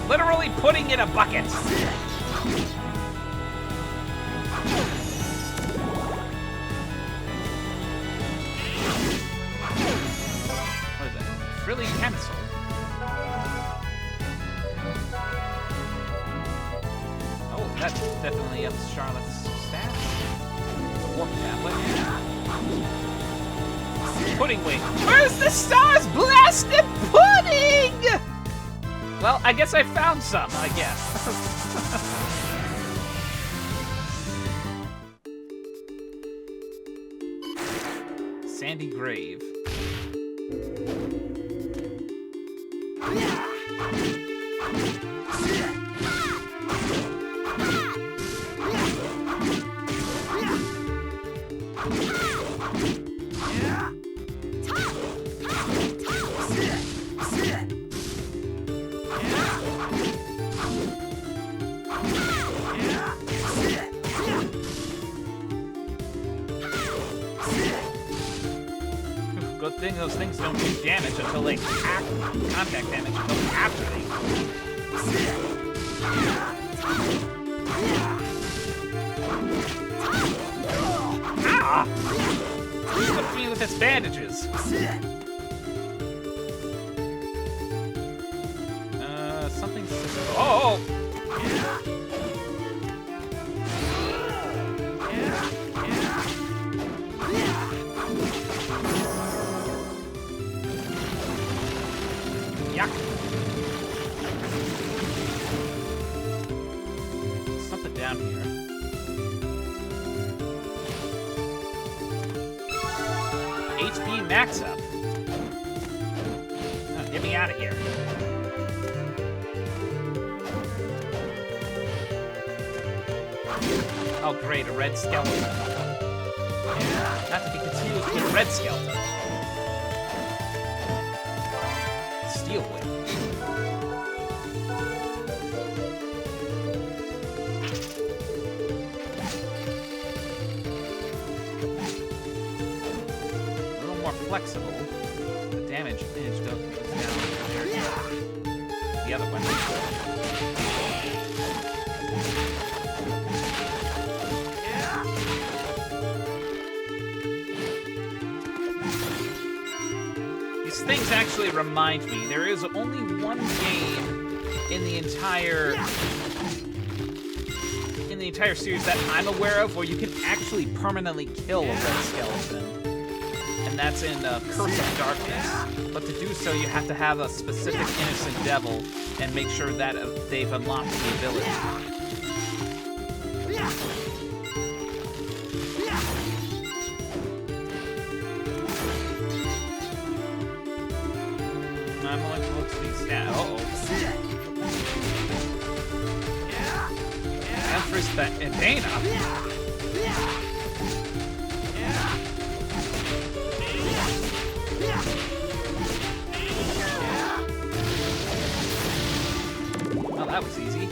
Literally pudding in a bucket. What is that? Frilly pencil. Oh, that definitely ups Charlotte's stats. Warp tablet. Pudding wing. Where's the stars blasted pudding? Well, I guess I found some, I guess. Sandy grave. Good thing those things don't do damage until they contact damage until after they. Ah! He whipped me with his bandages. Something. Oh! Yuck. Something down here. HP max up. Oh, get me out of here. Oh great, a red skeleton. Not to be confused with a red skeleton. Steel whip. A little more flexible. The damage goes down there. The other weapon. Things actually remind me there is only one game in the entire series that I'm aware of where you can actually permanently kill a red skeleton, and that's in Curse of Darkness. But to do so, you have to have a specific innocent devil and make sure that they've unlocked the ability. I'm going to look at these stats. Uh-oh. Empress and Dana. Oh, that was easy.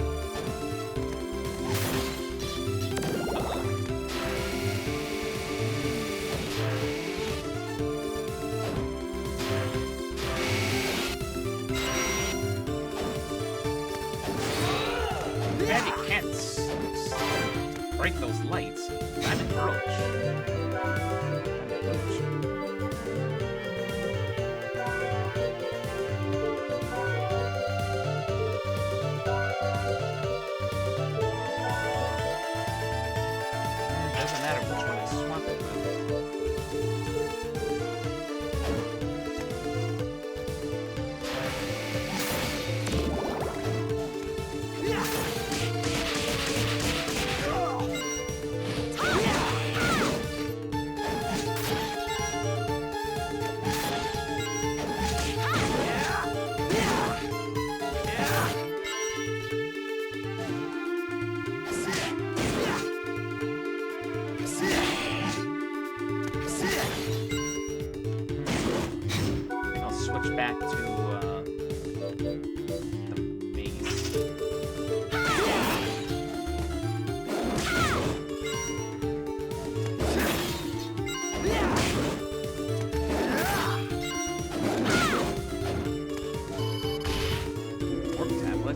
Break those lights. I'm in Roach. It doesn't matter which one I swap it with.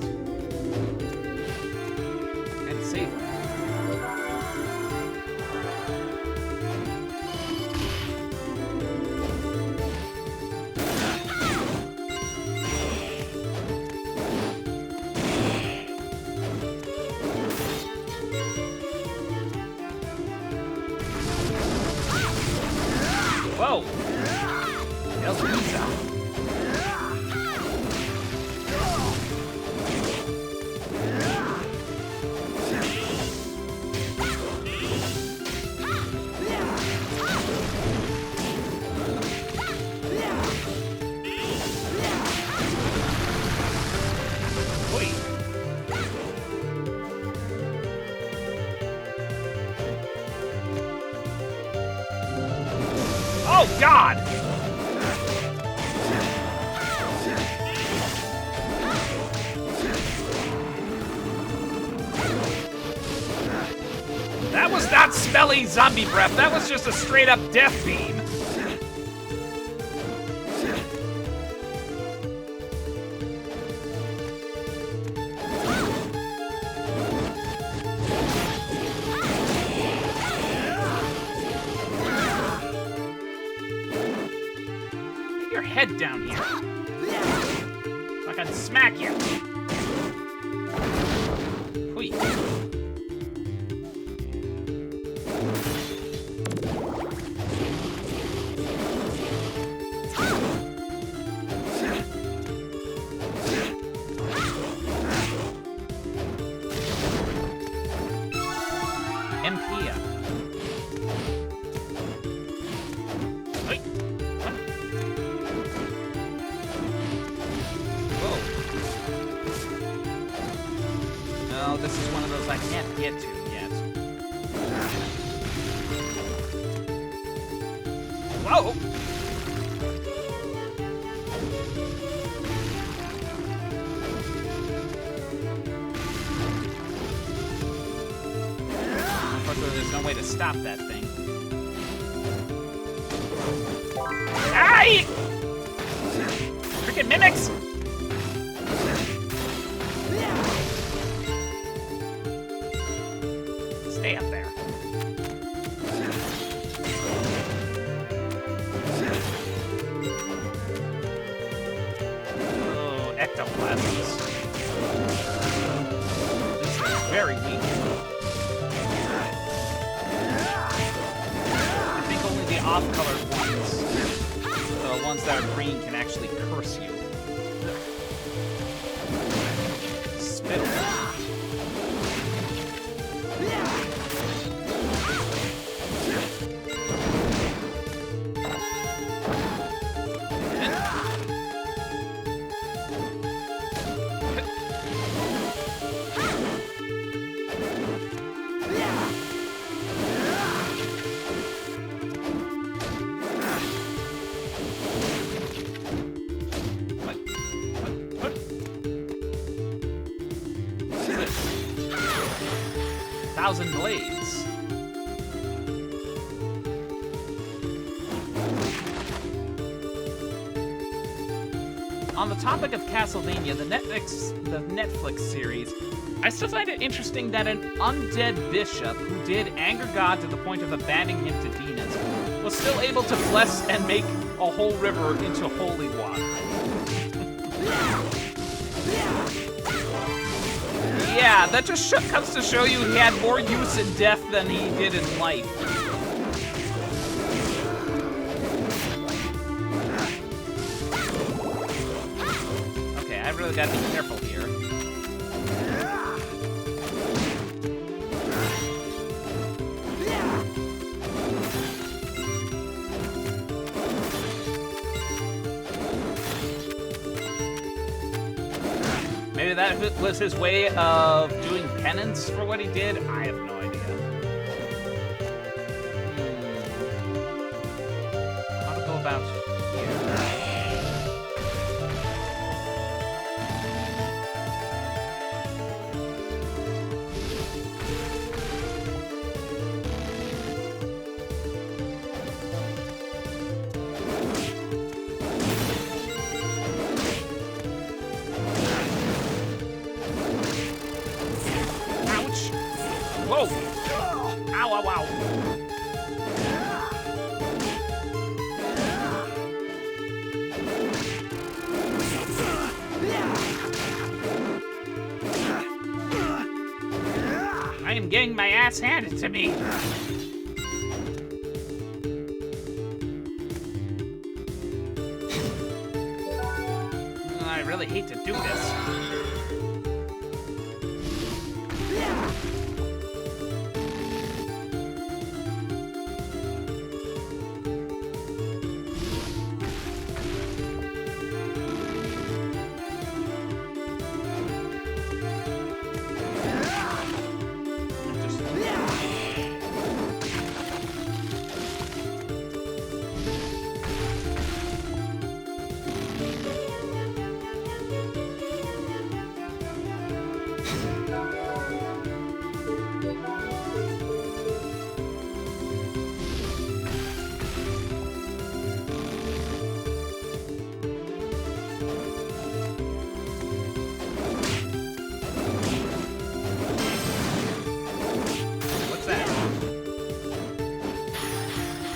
it. And save it. Whoa! There's pizza. Oh, God! That was not smelly zombie breath. That was just a straight-up death beam. Get your head down here. So I can smack you. Whee. Empia. Wait. Whoa. No, this is one of those I can't get to yet. Whoa! Unfortunately, there's no way to stop that thing. Aye! Freaking mimics! Stay up there. Oh, ectoplasms. This is very weak. I think only the off-colored ones, the ones that are green, can actually curse you. Spittle. Thousand Blades. On the topic of Castlevania, the Netflix series, I still find it interesting that an undead bishop who did anger God to the point of abandoning him to demons was still able to bless and make a whole river into holy water. Yeah, that just comes to show you he had more use in death than he did in life. Okay, I really gotta be careful here. Maybe that was his way of doing penance for what he did? I have no idea. How to go about here? Whoa! Ow, ow, ow! I am getting my ass handed to me. I really hate to do this.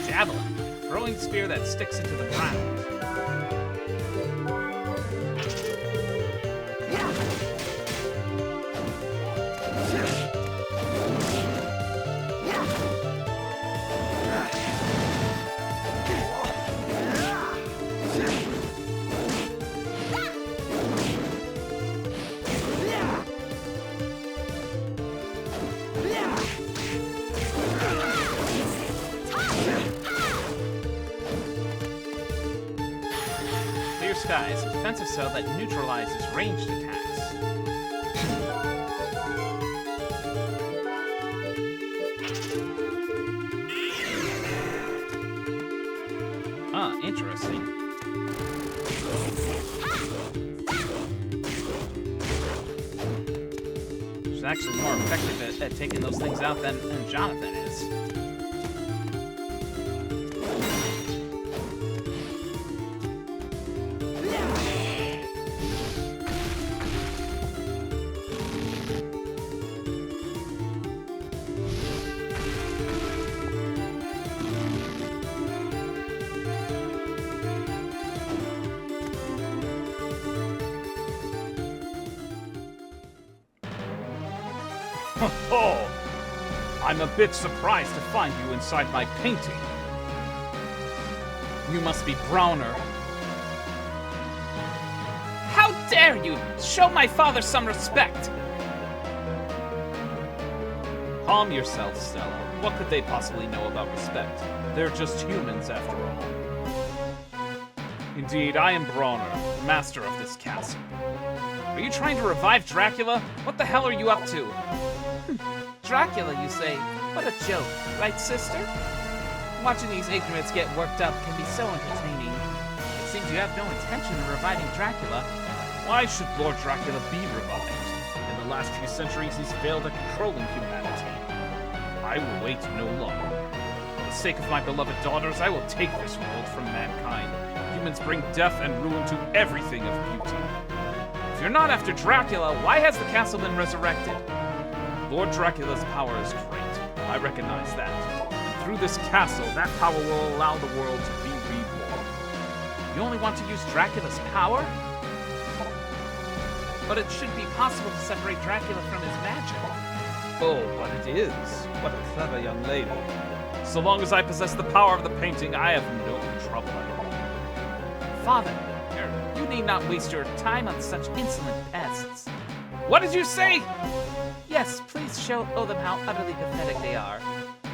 Javelin, throwing spear that sticks into the ground. Skies, a defensive cell that neutralizes ranged attacks. Interesting. She's actually more effective at taking those things out than Jonathan is. Oh, I'm a bit surprised to find you inside my painting. You must be Browner. How dare you! Show my father some respect! Calm yourself, Stella. What could they possibly know about respect? They're just humans, after all. Indeed, I am Browner, the master of this castle. Are you trying to revive Dracula? What the hell are you up to? Dracula, you say? What a joke, right, sister? Watching these ignorants get worked up can be so entertaining. It seems you have no intention of reviving Dracula. Why should Lord Dracula be revived? In the last few centuries, he's failed at controlling humanity. I will wait no longer. For the sake of my beloved daughters, I will take this world from mankind. Humans bring death and ruin to everything of beauty. If you're not after Dracula, why has the castle been resurrected? Lord Dracula's power is great. I recognize that. And through this castle, that power will allow the world to be reborn. You only want to use Dracula's power? But it should be possible to separate Dracula from his magic. Oh, but it is. What a clever young lady. So long as I possess the power of the painting, I have no trouble at all. Father, you need not waste your time on such insolent pests. What did you say? Yes, please show them how utterly pathetic they are.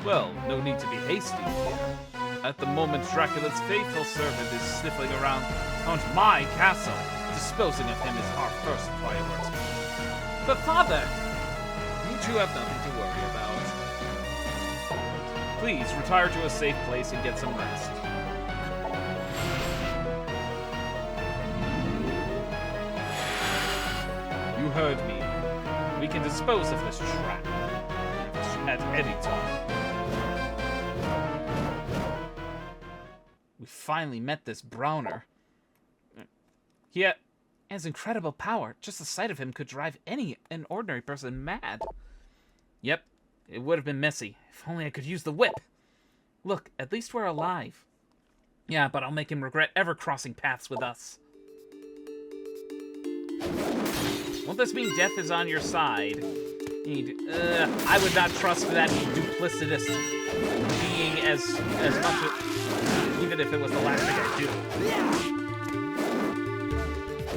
Well, no need to be hasty here. At the moment, Dracula's faithful servant is sniffling around my castle. Disposing of him is our first priority. But Father, you two have nothing to worry about. Please retire to a safe place and get some rest. You heard me. We can dispose of this trap at any time. We finally met this Browner. He has incredible power. Just the sight of him could drive an ordinary person mad. Yep, It would have been messy. If only I could use the whip. Look, at least we're alive. Yeah, but I'll make him regret ever crossing paths with us. Won't this mean death is on your side? I would not trust that duplicitous being as much as, even if it was the last thing I'd do.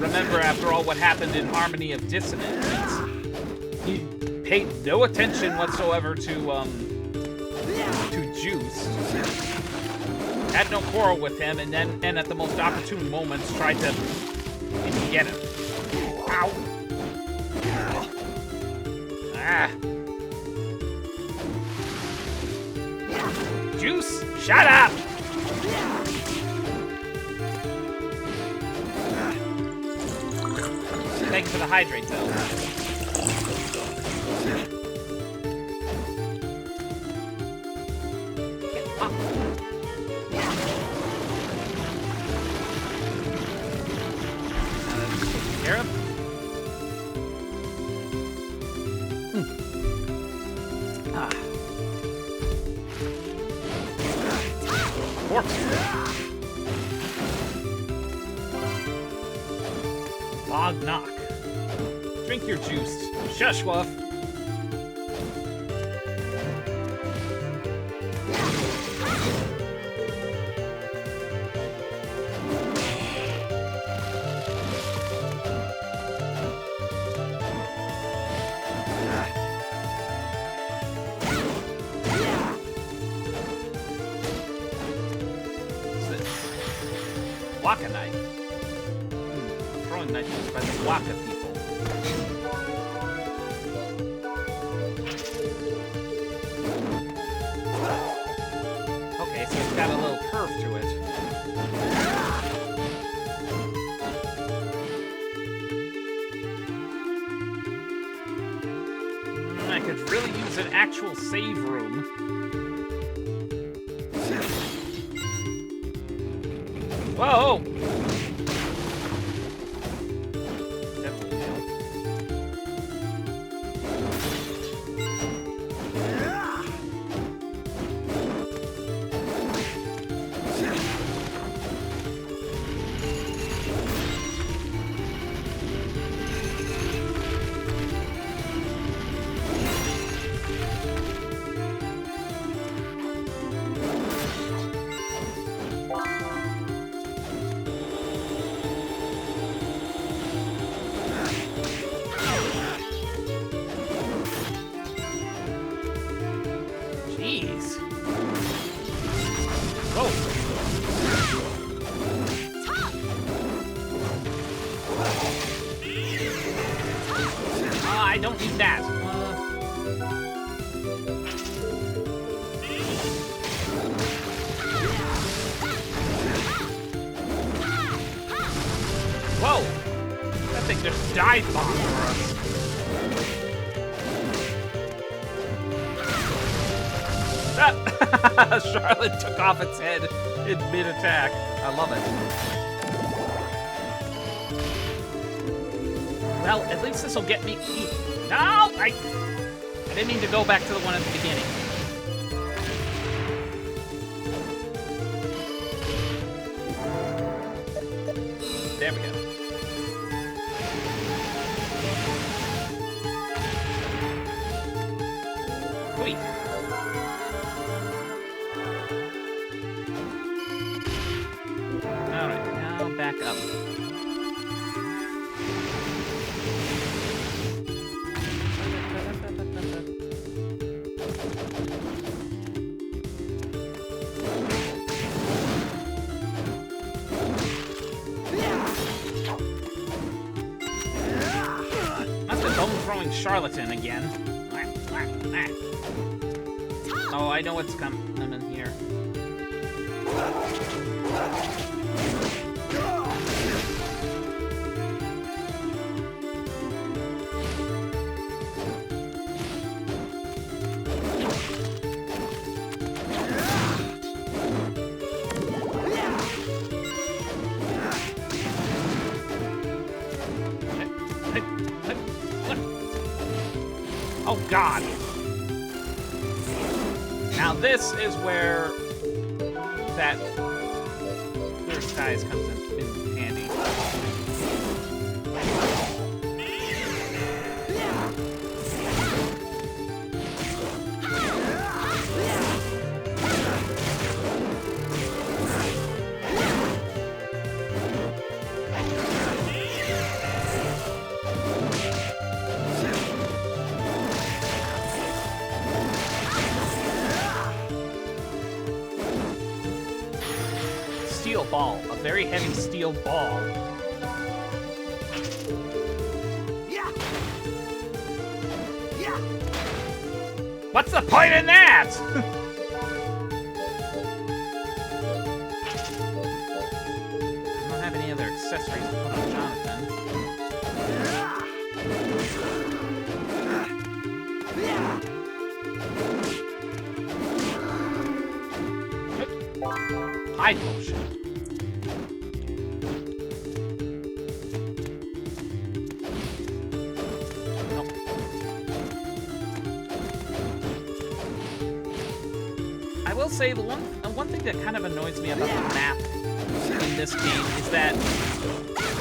Remember, after all, what happened in Harmony of Dissonance. He paid no attention whatsoever to Juice. Had no quarrel with him, and at the most opportune moments tried to get him. Ow! Ah! Juice, shut up! Thank you for the hydrate, though. Log knock. Drink your juice. Shush, Wolf. Waka knife. A throwing knife used by the Waka people. Okay, so it's got a little curve to it. I could really use an actual save room. Whoa! I don't need that. Whoa! That thing just dive bombed for us. Charlotte took off its head in mid-attack. I love it. Well, at least this will get me... No! I didn't mean to go back to the one at the beginning. There we go. Wait. Alright, now back up. Throwing charlatan again. Oh, I know what's coming in here. Oh, God. Now this is where that clear skies comes in handy. Steel ball, a very heavy steel ball. What's the point in that? I don't have any other accessories to put on Jonathan. Hide potion. Nope. I will say the one thing that kind of annoys me about the map in this game is that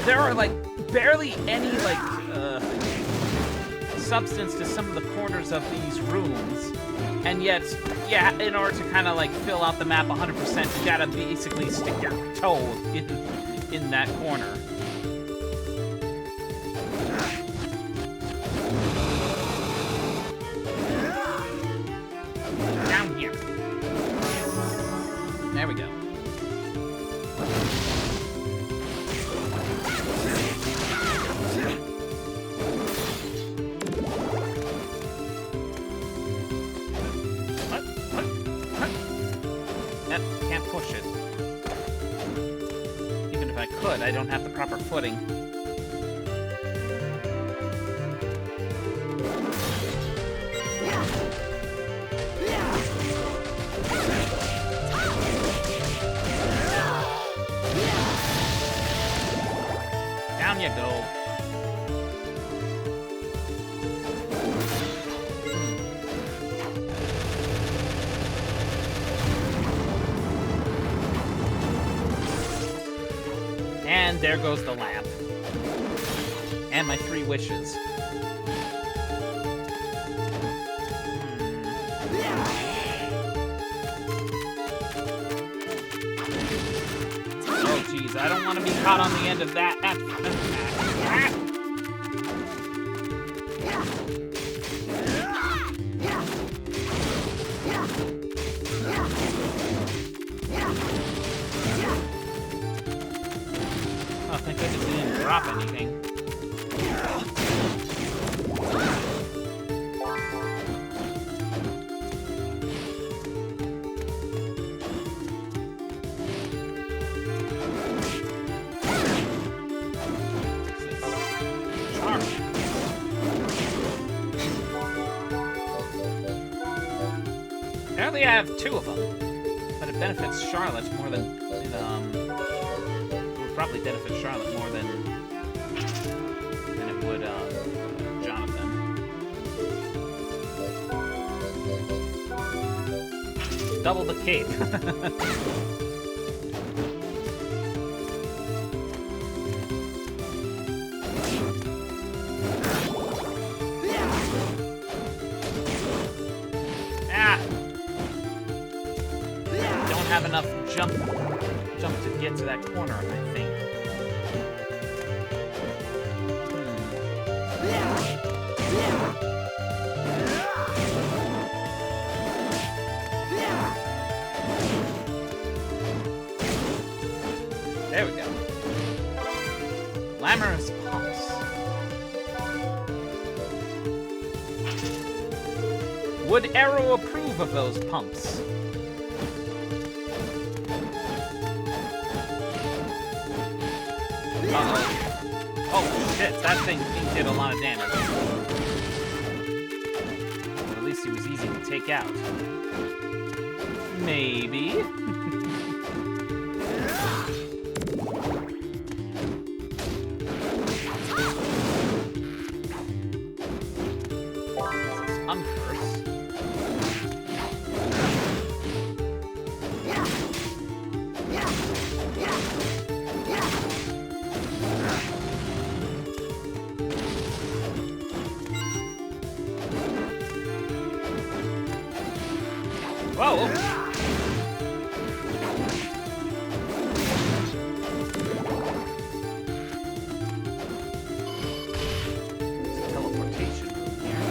there are like barely any like substance to some of the corners of these rooms. And yet, yeah, in order to kind of like fill out the map 100%, you gotta basically stick your toe in that corner. Down here. There we go. Can't push it. Even if I could, I don't have the proper footing. Down you go. And there goes the lamp. And my 3 wishes. Oh, jeez, I don't want to be caught on the end of that. Oh, thank goodness we didn't drop anything. Apparently I have 2 of them, but it benefits Charlotte more than it would probably benefit Charlotte more than it would Jonathan. Double the cape. Have enough jump to get to that corner, I think. There we go. Glamorous pumps. Would Arrow approve of those pumps? Uh-oh. Oh, shit, that thing did a lot of damage. But at least it was easy to take out. Maybe. Uncurse. Whoa! Teleportation room here.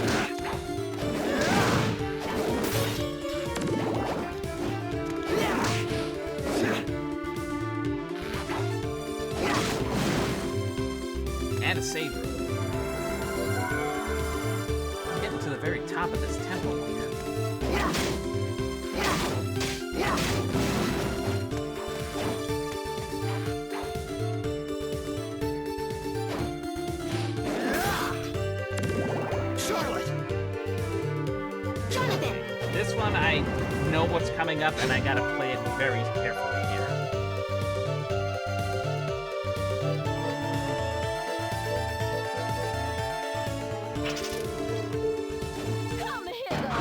And a save room. I'm getting to the very top of this temple here. This one, I know what's coming up, and I gotta play it very carefully here. Come hither.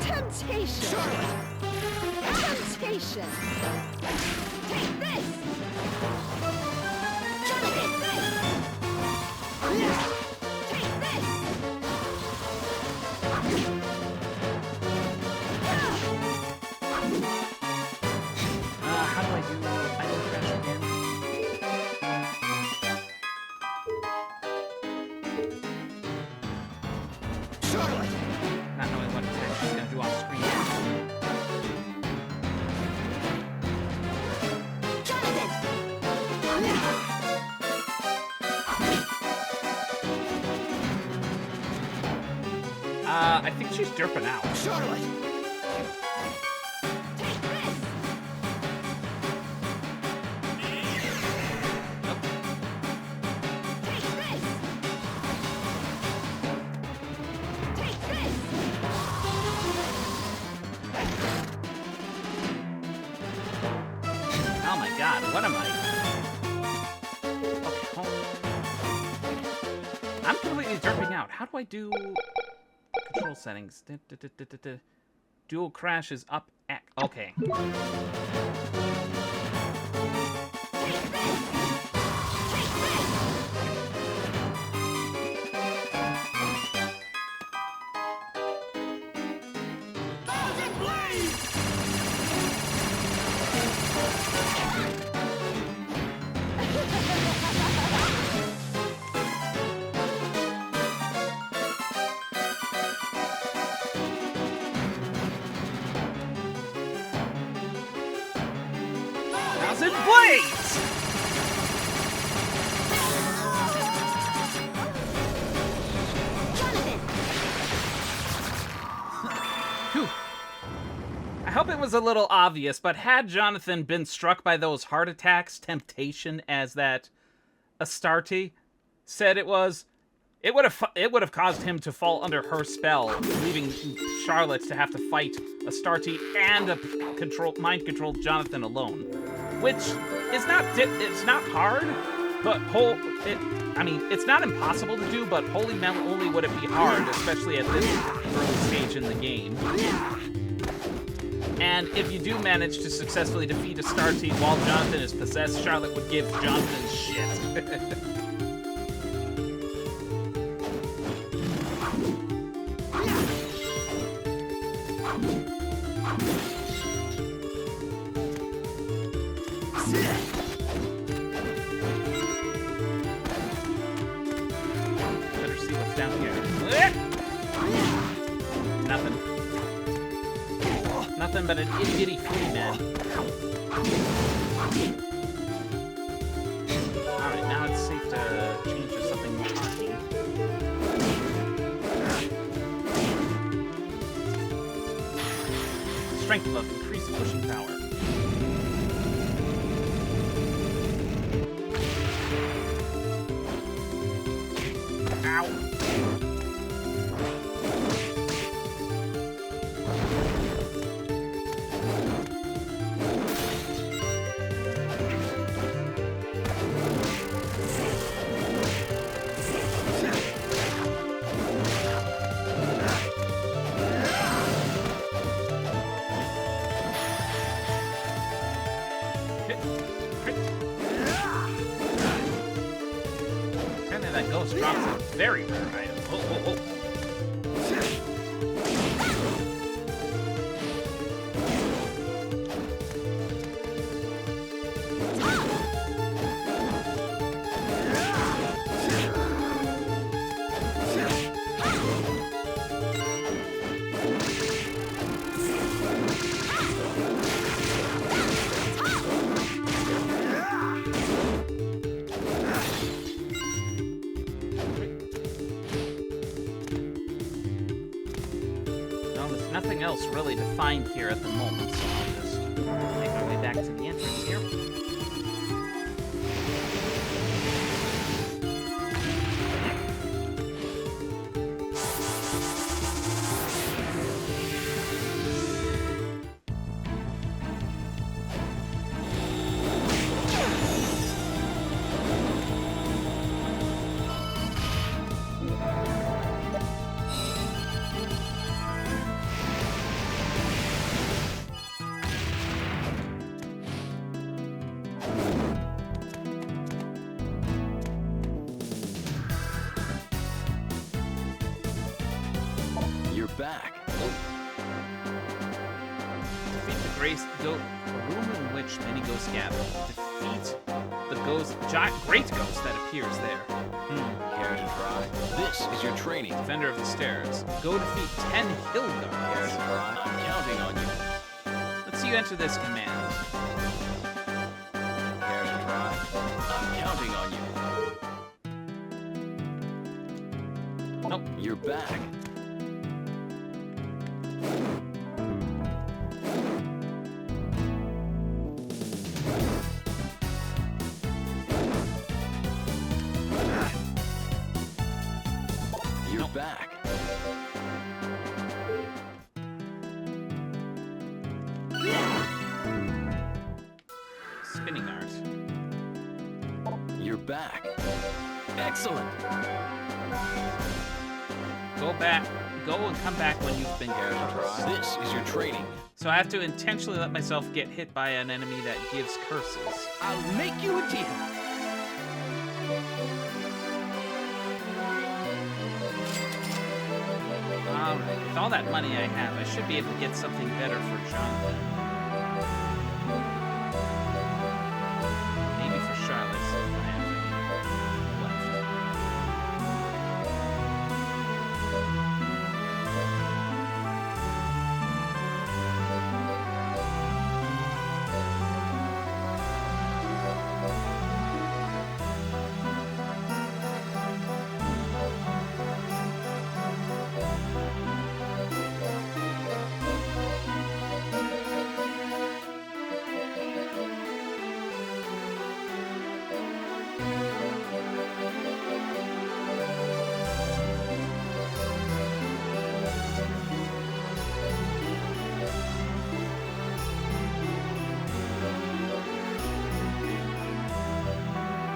Temptation. Temptation. Take this. Jonathan, this. Take this. How do I do item crash again? Not knowing what attack she's gonna do off screen. I think she's derping out. Charlotte. Take this. Nope. Take this. Take this. Oh my god, what am I? Okay, hold on. I'm completely derping out. How do I do control settings? Dual crash is up. Okay. Take this. Take this. Thousand blades. Thousand blades! Jonathan. Phew. I hope it was a little obvious, but had Jonathan been struck by those heart attacks, temptation, as that Astarte said it was, it would have caused him to fall under her spell, leaving Charlotte to have to fight Astarte and mind-controlled Jonathan alone, which is it's not hard, but I mean, it's not impossible to do, but holy moly would it be hard, especially at this early stage in the game. And if you do manage to successfully defeat Astarte while Jonathan is possessed, Charlotte would give Jonathan shit. Better see what's down here. Nothing. Nothing but an itty-bitty flea man. Alright, now it's safe to change to something more arcane. Strength buff, increase pushing power. Ow. drops a very rare item. Oh, oh, oh. Nothing else really to find here at the moment, so I'll just make my way back to the entrance here. Back. Defeat the room in which many ghosts gather. Defeat the great ghost that appears there. Care to try? This is your training. Defender of the stairs. Go defeat 10 hill Care to guards. try? I'm counting on you. Let's see you enter this command. Care to try? I'm counting on you. Nope. You're back. You're back. Spinning art. You're back. Excellent. Go and come back when you've been Care to cursed. try? This is your training. So I have to intentionally let myself get hit by an enemy that gives curses. I'll make you a deal. Alright, with all that money I have, I should be able to get something better for Jonathan. Maybe for Charlotte, if I have any left.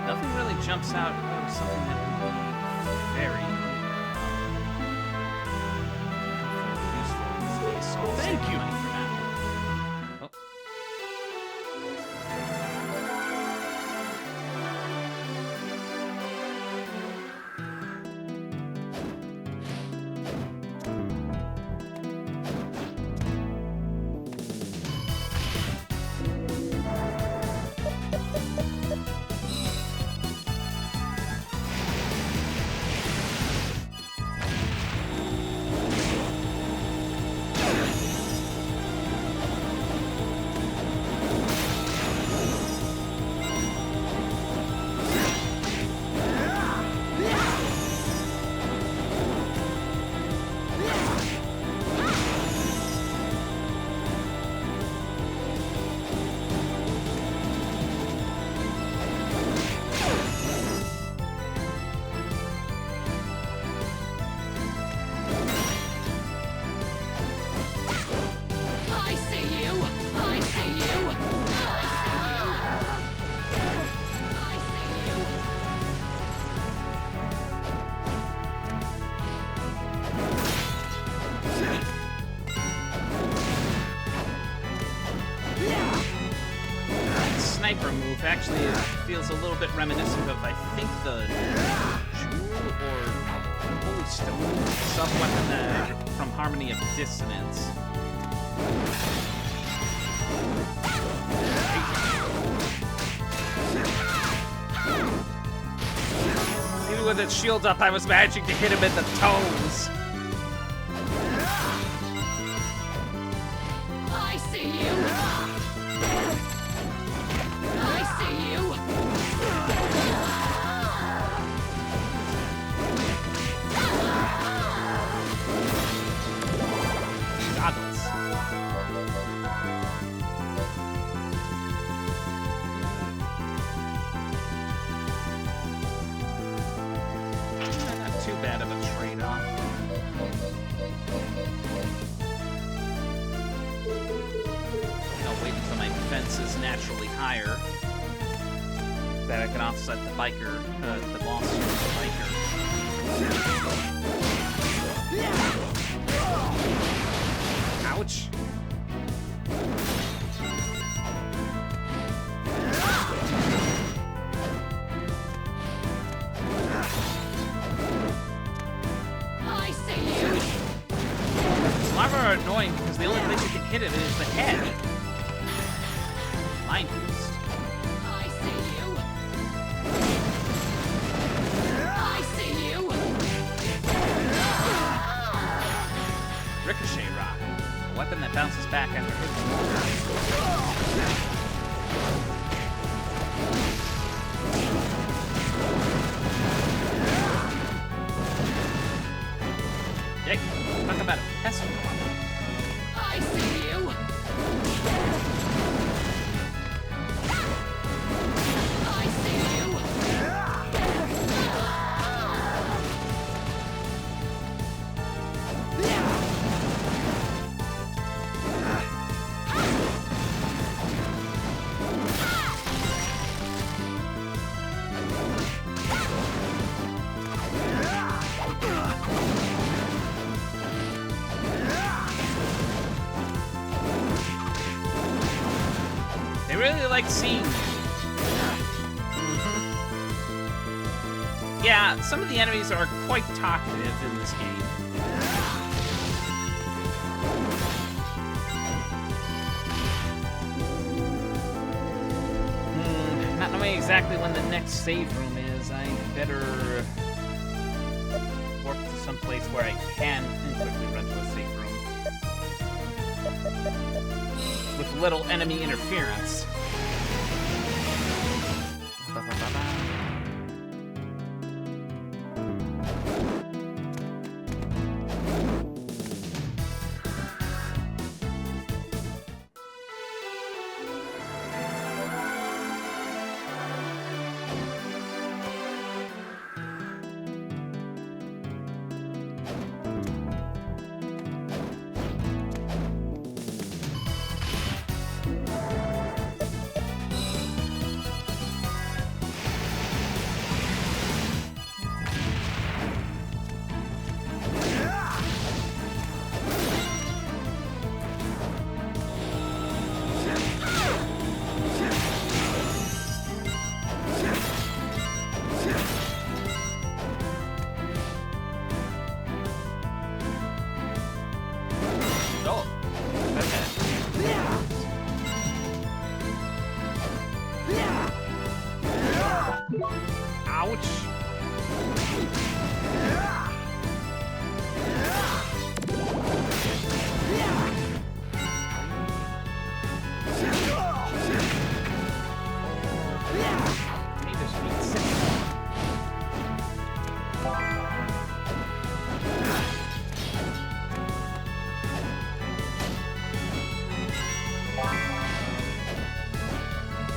Nothing really jumps out of something that would be very helpful or useful in this case. So I'll Thank save you. money for now. Oh. sniper move. Actually, it feels a little bit reminiscent of, I think, the Jewel or Holy Stone sub-weapon from Harmony of Dissonance. Even with its shield up, I was managing to hit him in the toes. I see you. I see you. Goggles. Not too bad of a trade-off. I'll wait until my defense is naturally higher. That I can offset the biker, the boss with the biker. Ouch. I see you. Lava are annoying because the only place you can hit it is the head. Mind boost. I see you. I see you. Ricochet Rock. A weapon that bounces back after hitting. Dick, talk about a pestle. I see you. I see you. They really like seeing you. Yeah, some of the enemies are quite talkative in this game. Not knowing exactly when the next save room is, I better warp to some place where I can quickly run to a safe room. With little enemy interference.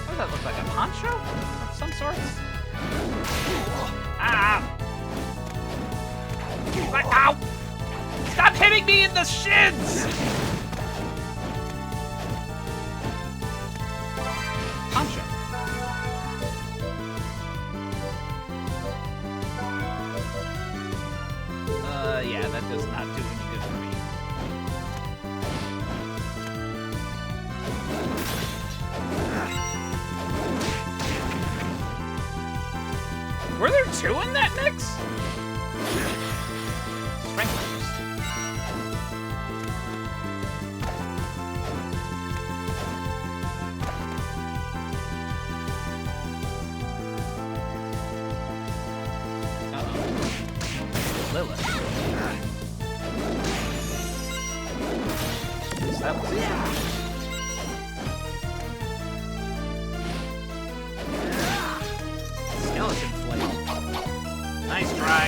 What does that look like? A poncho? Of some sorts? Ah! Ow! Stop hitting me in the shins! Poncho. Yeah, that does not do any good for me. 2 in that mix? Strength boost. Lilith. So that was skeleton flame. Nice try.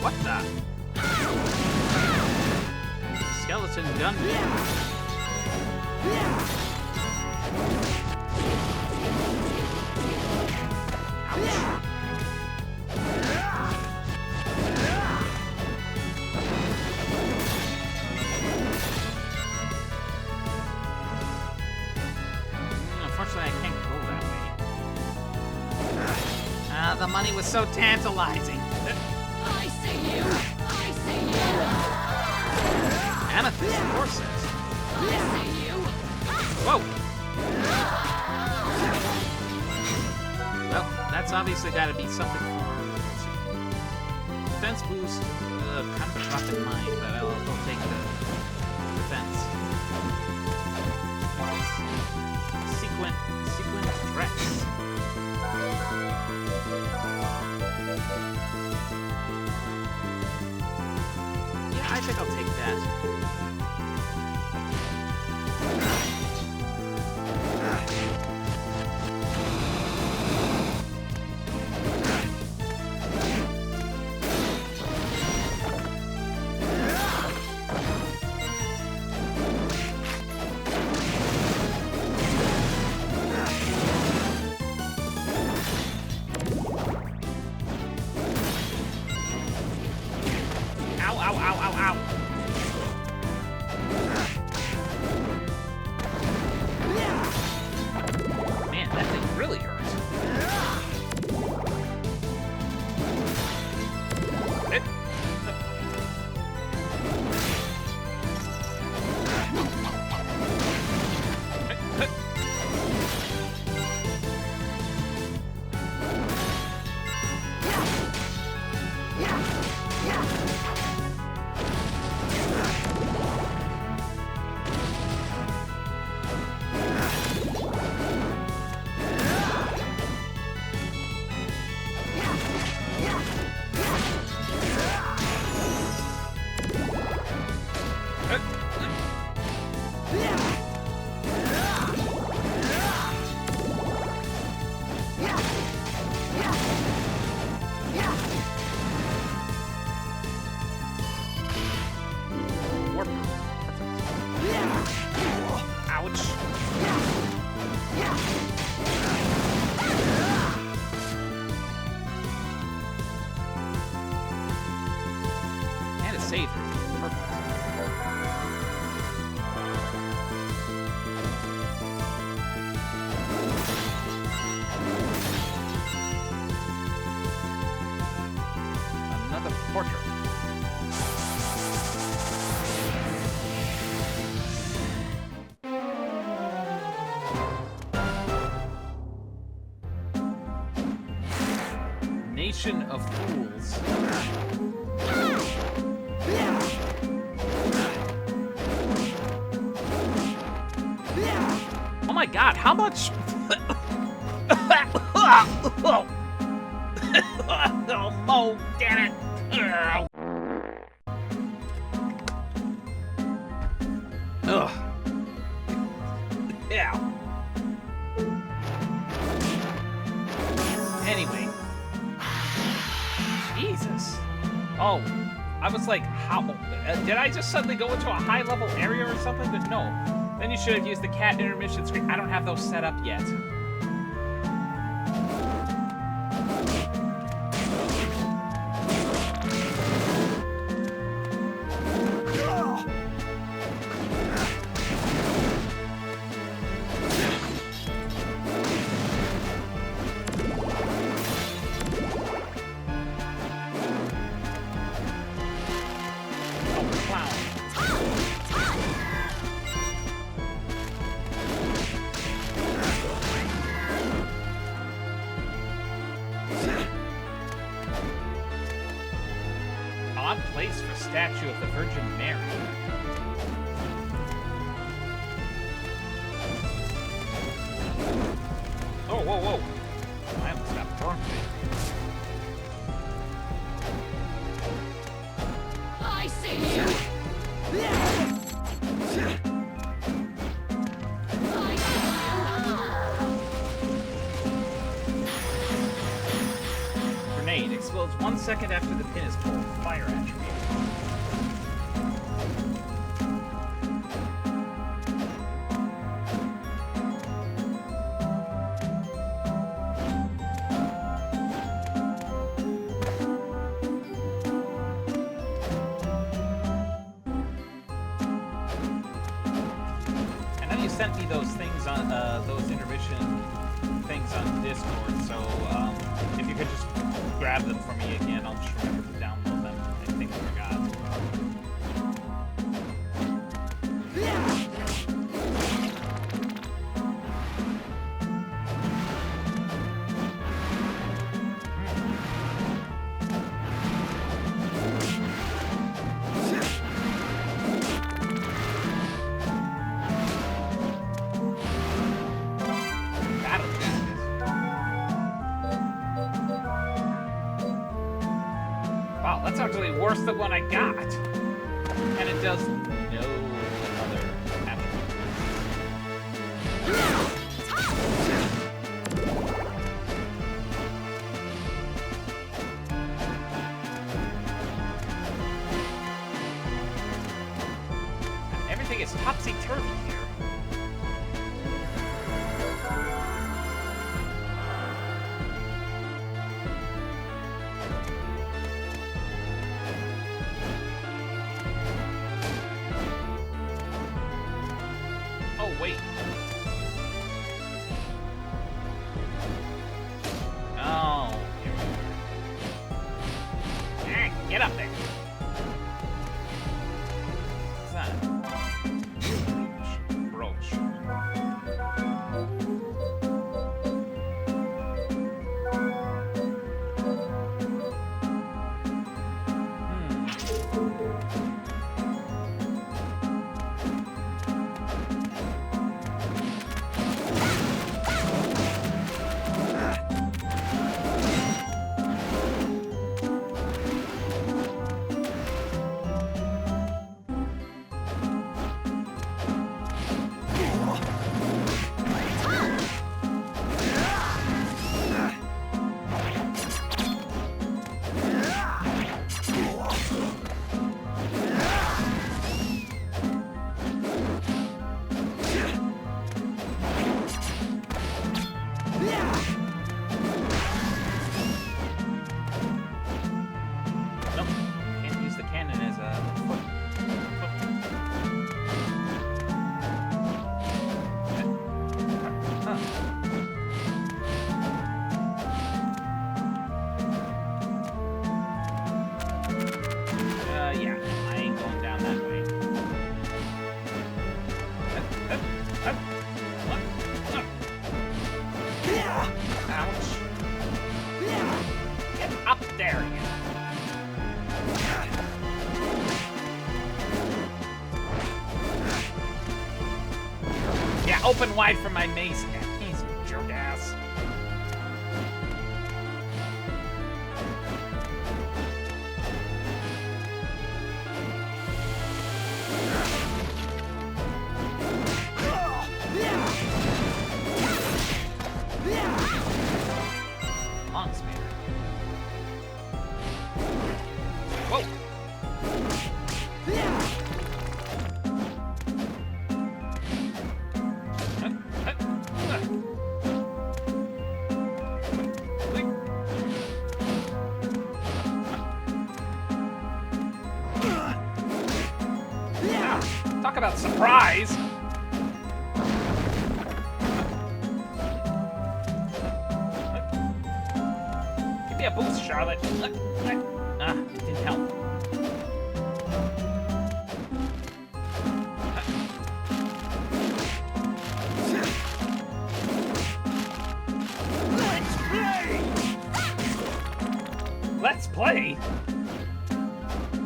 What the? Skeleton gun. Ouch. Unfortunately, I can't go that way. The money was so tantalizing. I see you. I see you. Amethyst corsets. I see you. Whoa! Well, that's obviously got to be something for. Let's see. Defense boost. Kind of a rough in mind, but I'll take the defense. Sequent dress. Yeah, I think I'll take that. Man, that thing really hurts. Save her. Perfect. Another portrait. Nation of Fools. Oh my god, how much? Oh, damn it. Ugh. Yeah. Anyway. Jesus. Oh, I was like, how? Did I just suddenly go into a high-level area or something? But no. Then you should have used the cat intermission screen. I don't have those set up yet. statue of the Virgin Mary. Oh, whoa, whoa. I almost got thrown. I see you. I see you. Grenade explodes 1 second after the pin is pulled. Fire attribute. Sent me those things on those intermission things on Discord, so if you could just grab them for me again, I'll just remember to download them. I think I forgot. Wow, that's actually worse than what I got. And it does no other attributes. Everything is topsy-turvy here. Wait. Oh. Hey, get up there. What's that? Brooch. Open wide for my mace. He's a jerk ass. Long spear. Whoa. Talk about surprise! Give me a boost, Charlotte. Ah, it didn't help. Let's play!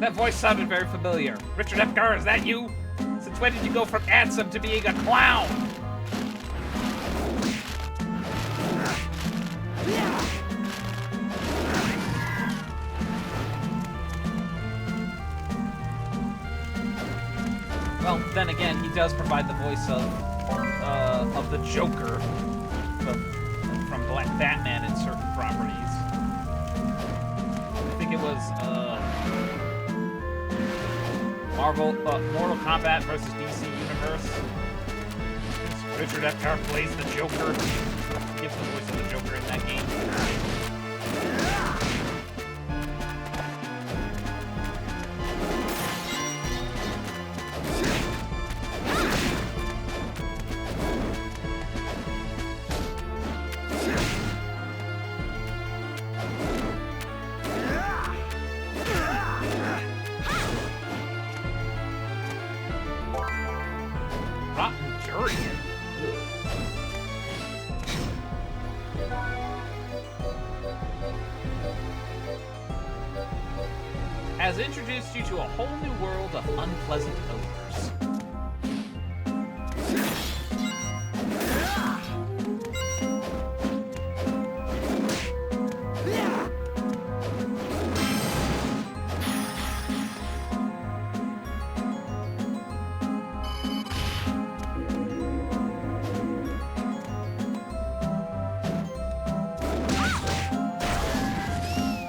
That voice sounded very familiar. Richard Epcar, is that you? Since when did you go from handsome to being a clown? Well, then again, he does provide the voice of the Joker from Black Batman in certain properties. I think it was Mortal Kombat versus DC Universe. Richard Epcar plays the Joker. Gives the voice of the Joker in that game. Rotten durian. Has introduced you to a whole new world of unpleasant odors.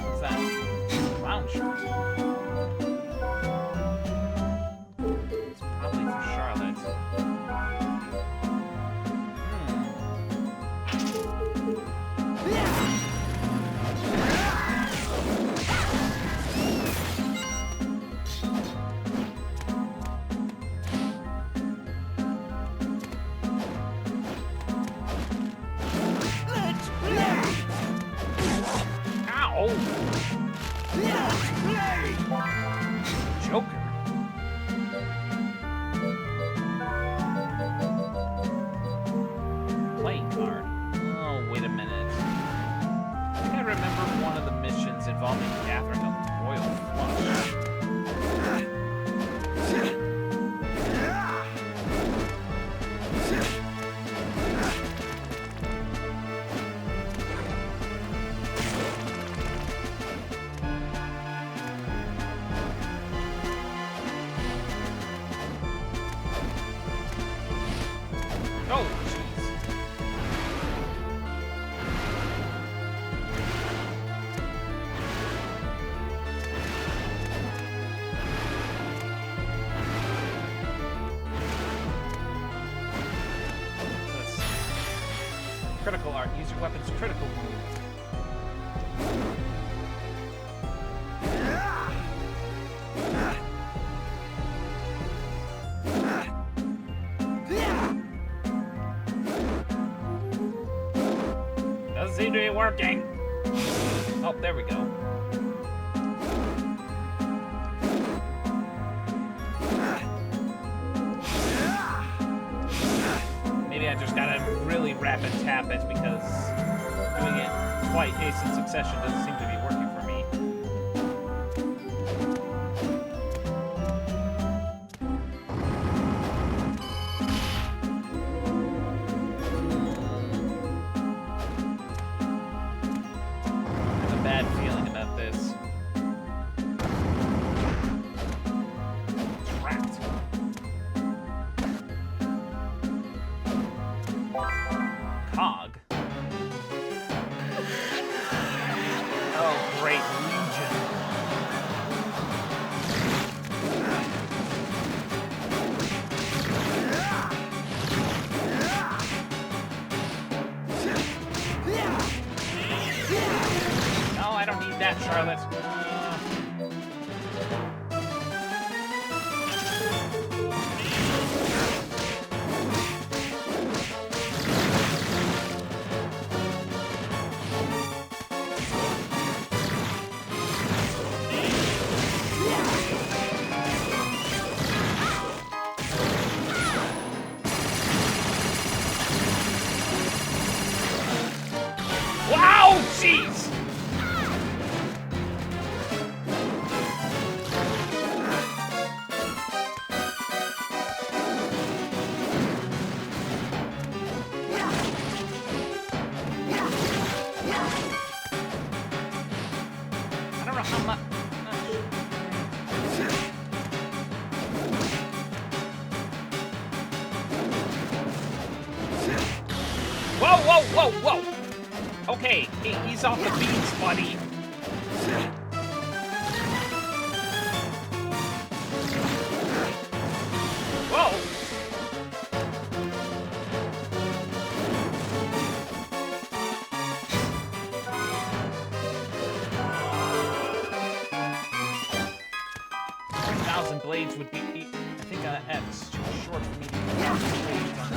What's that? Clown shirt. It's probably for Charlotte. Ow! Joker. Playing card. Oh, wait a minute. I think I remember one of the missions involving Catherine of Royal Flush. Oh, jeez. Let's see. Critical art. Use your weapon's critical move. Doesn't seem to be working. Oh, there we go. Maybe I just gotta really rapid tap it because doing it twice in succession doesn't seem to be working for me. I have a bad feeling about this. Trapped. Cog. Oh, great. Legion. No, I don't need that, Charlotte. Wow, jeez! whoa, whoa, whoa! Okay, ease off the beans, buddy. Whoa! Blades would be, I think, X. Too short for me to use blades on the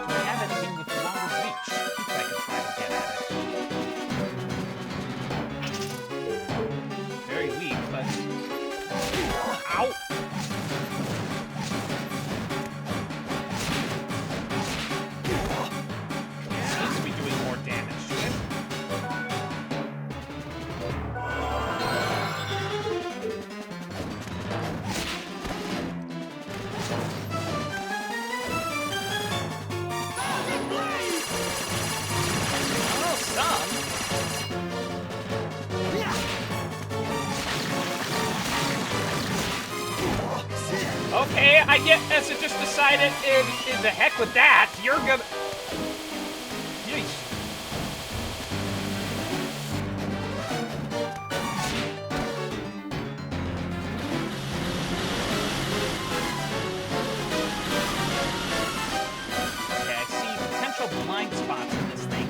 Do I have anything with longer reach? I can try to get at it. Very weak, but... Ow! Okay, I guess it just decided the heck with that. You're gonna... Yeesh. Okay, I see potential blind spots in this thing.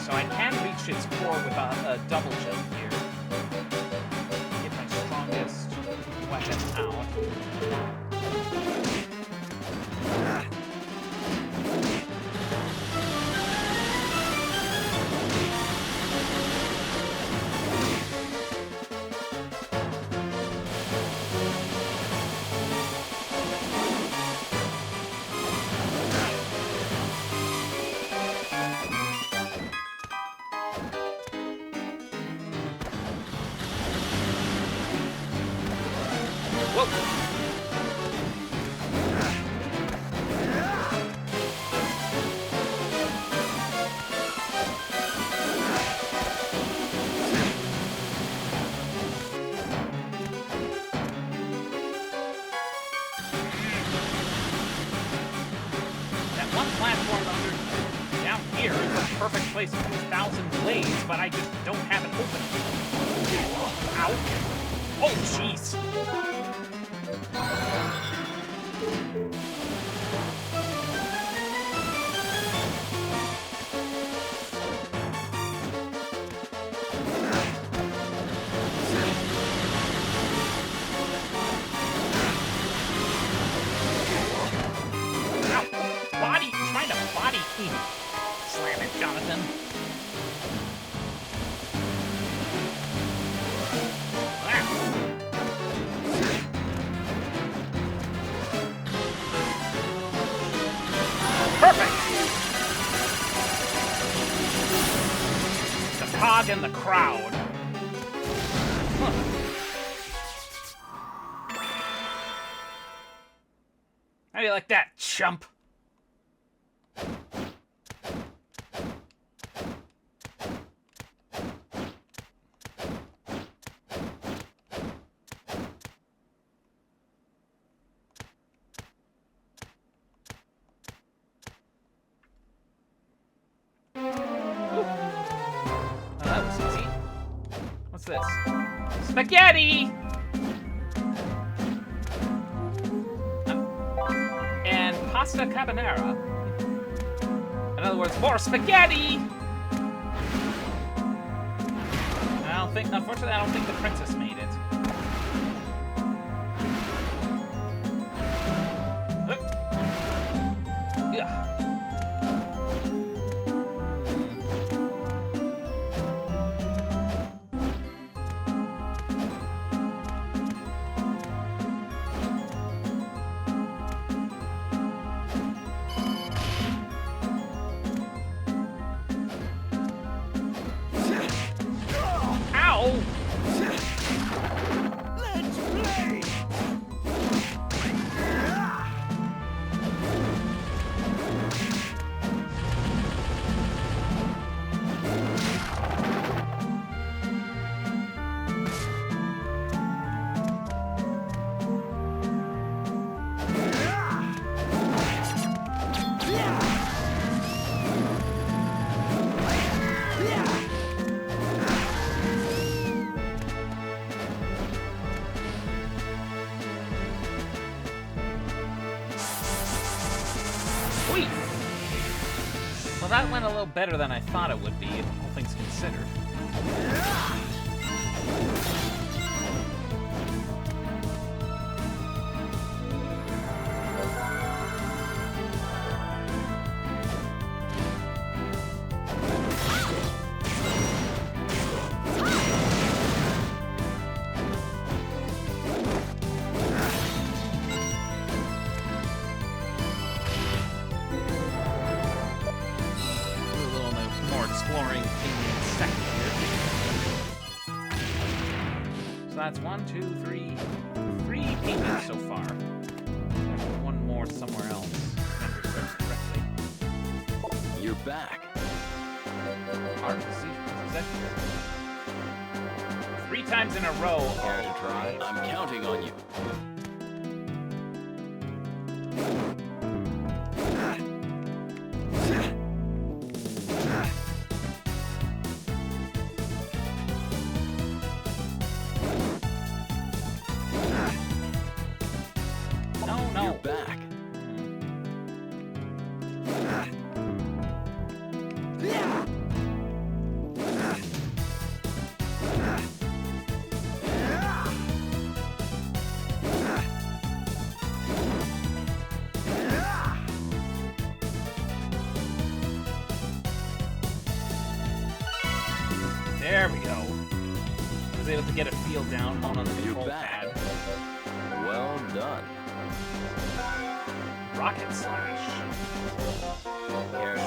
So I can reach its core with a double jump here. Get my strongest weapon out. Whoa! That one platform down here is the perfect place to use 1,000 blades, but I just don't have it open. Ow! Oh, jeez! Body, trying to body him. Slam it, Jonathan. Perfect! The cog in the crowd. Huh. How do you like that, chump? What's this? Spaghetti! And pasta carbonara. In other words, more spaghetti! Unfortunately, I don't think the princess made it. Yeah. Sweet! Well, that went a little better than I thought it would be, all things considered. Exploring in a second here. So that's 1, 2, 3, 3 paintings so far. There's one more somewhere else, if memory serves correctly. You're back. Hard to see. Is that here? 3 times in a row. Care to try? I'm counting on you. You're back. There we go. I was able to get a feel down on the control pad. Well done. Rocket Slash.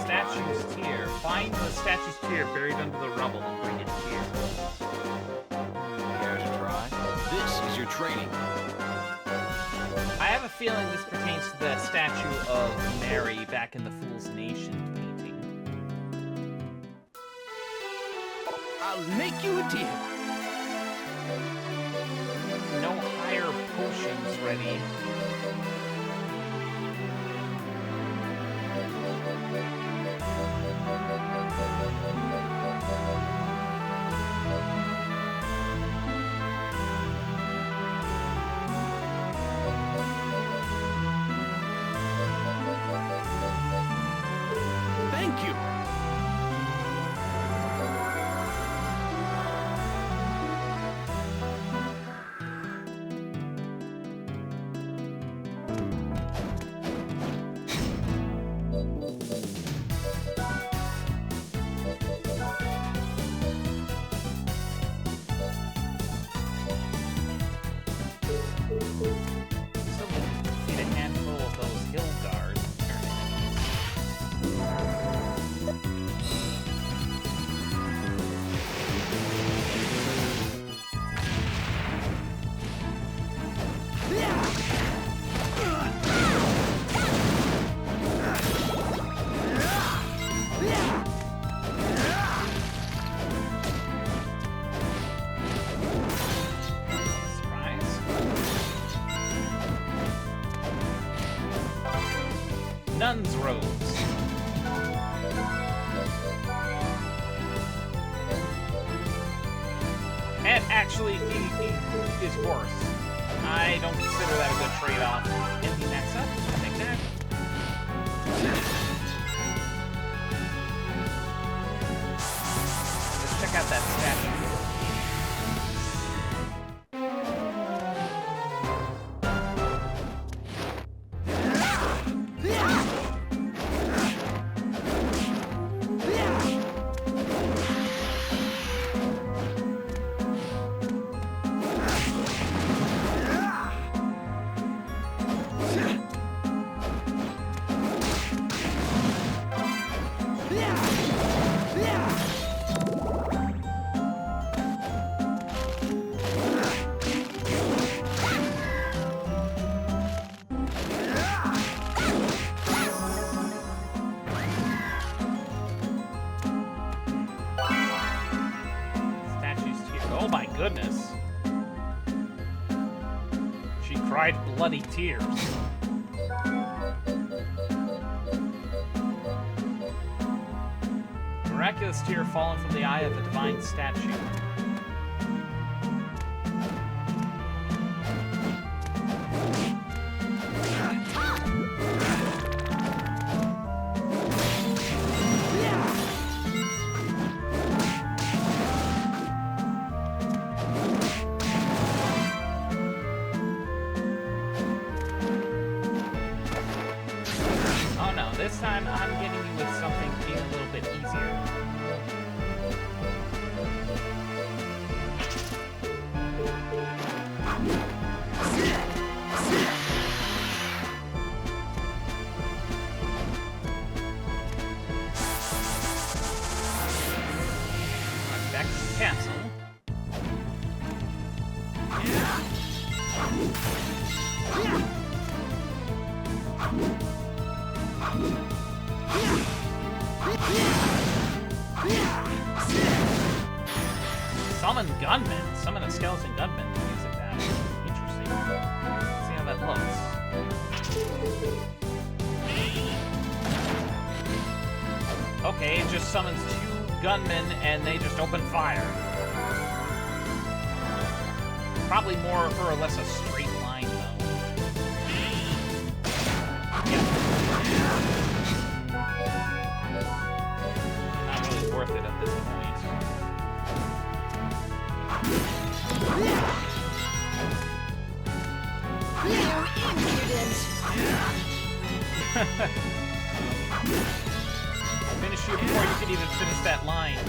Statue's Tear. Find the statue's tear buried under the rubble and bring it here. Care to try? This is your training. I have a feeling this pertains to the statue of Mary back in the Fool's Nation painting. I'll make you a deal. No higher potions ready. Thank you. Still need to defeat a handful of those hill guards. Surprise. Nun's robes. And actually, DDT is worse. I don't consider that a good trade-off. Empty max up, I think that. Let's check out that statue. Oh my goodness. She cried bloody tears. Miraculous tear fallen from the eye of a divine statue. this time I'm getting you with something a little bit easier. Back to the castle. Summon gunmen. Summon a skeleton gunman using that. Interesting. Let's see how that looks. Okay, it just summons 2 gunmen and they just open fire. Probably more or less a straight line, though. Yeah. Not really worth it at this point. You impudent! Finish you before you can even finish that line.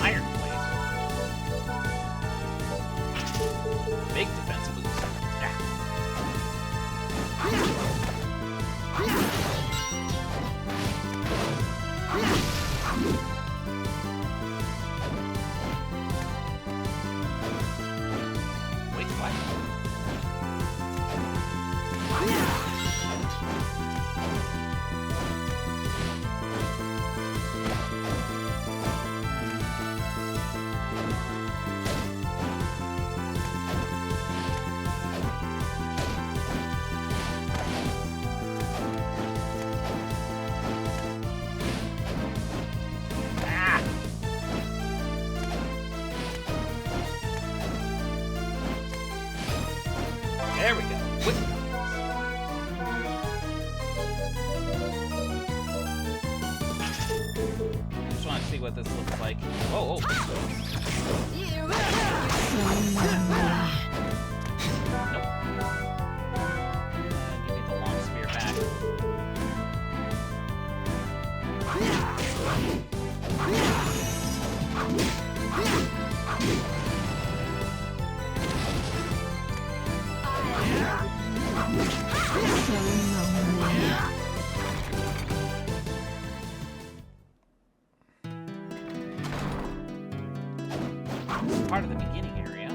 Iron plate. Big defense boost. Yeah. Wait, what? Ah! There we go. Whip. Just want to see what this looks like. Oh, oh. You Nope. Give me the long spear back. This is part of the beginning area.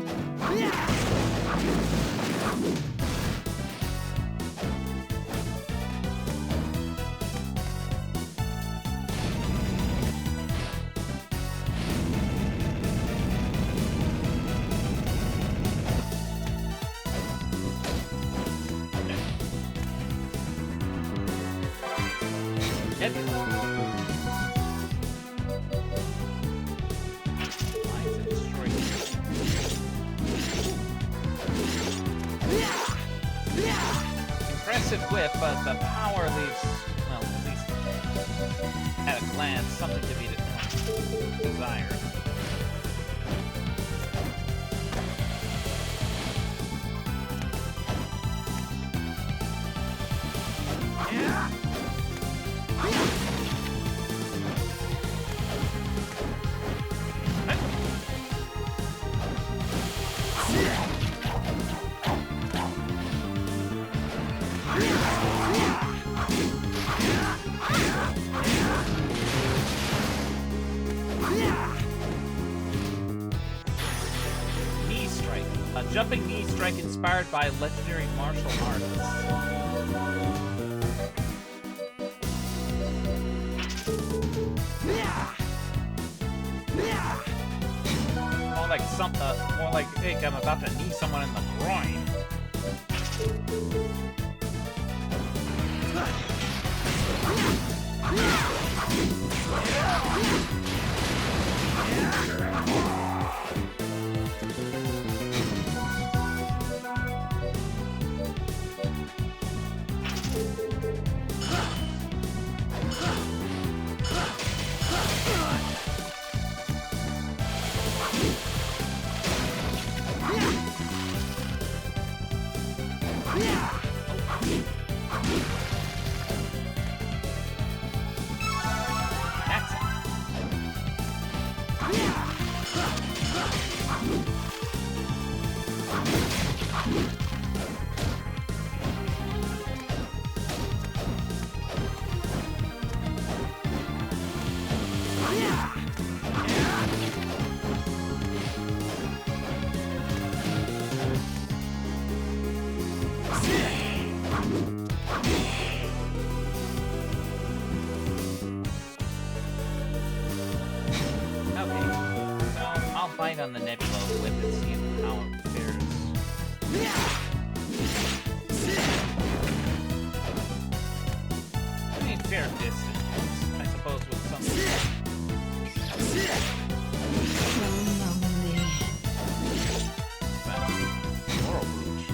Heavy. Lines and destroy impressive whip, but the power leaves, well, at least at a glance, something to be desired. Knee strike. A jumping knee strike inspired by legendary martial artists. More like, hey, I'm about to knee someone in the groin. Okay, so I'll bite on the Nebula whip and see how it fares. I mean, fair distance, I suppose, with something. Laurel Rouge.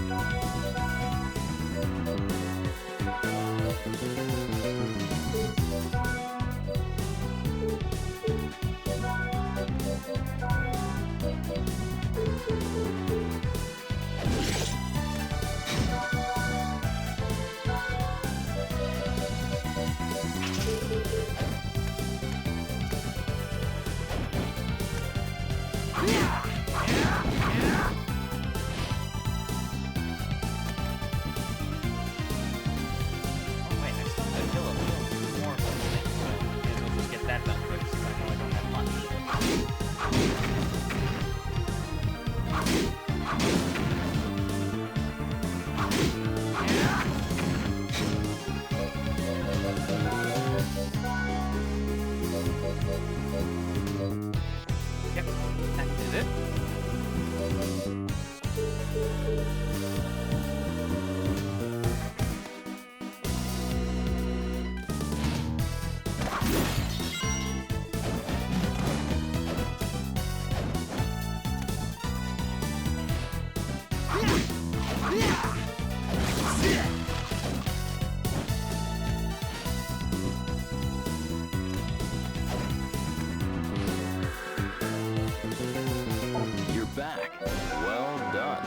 You're back. Well done.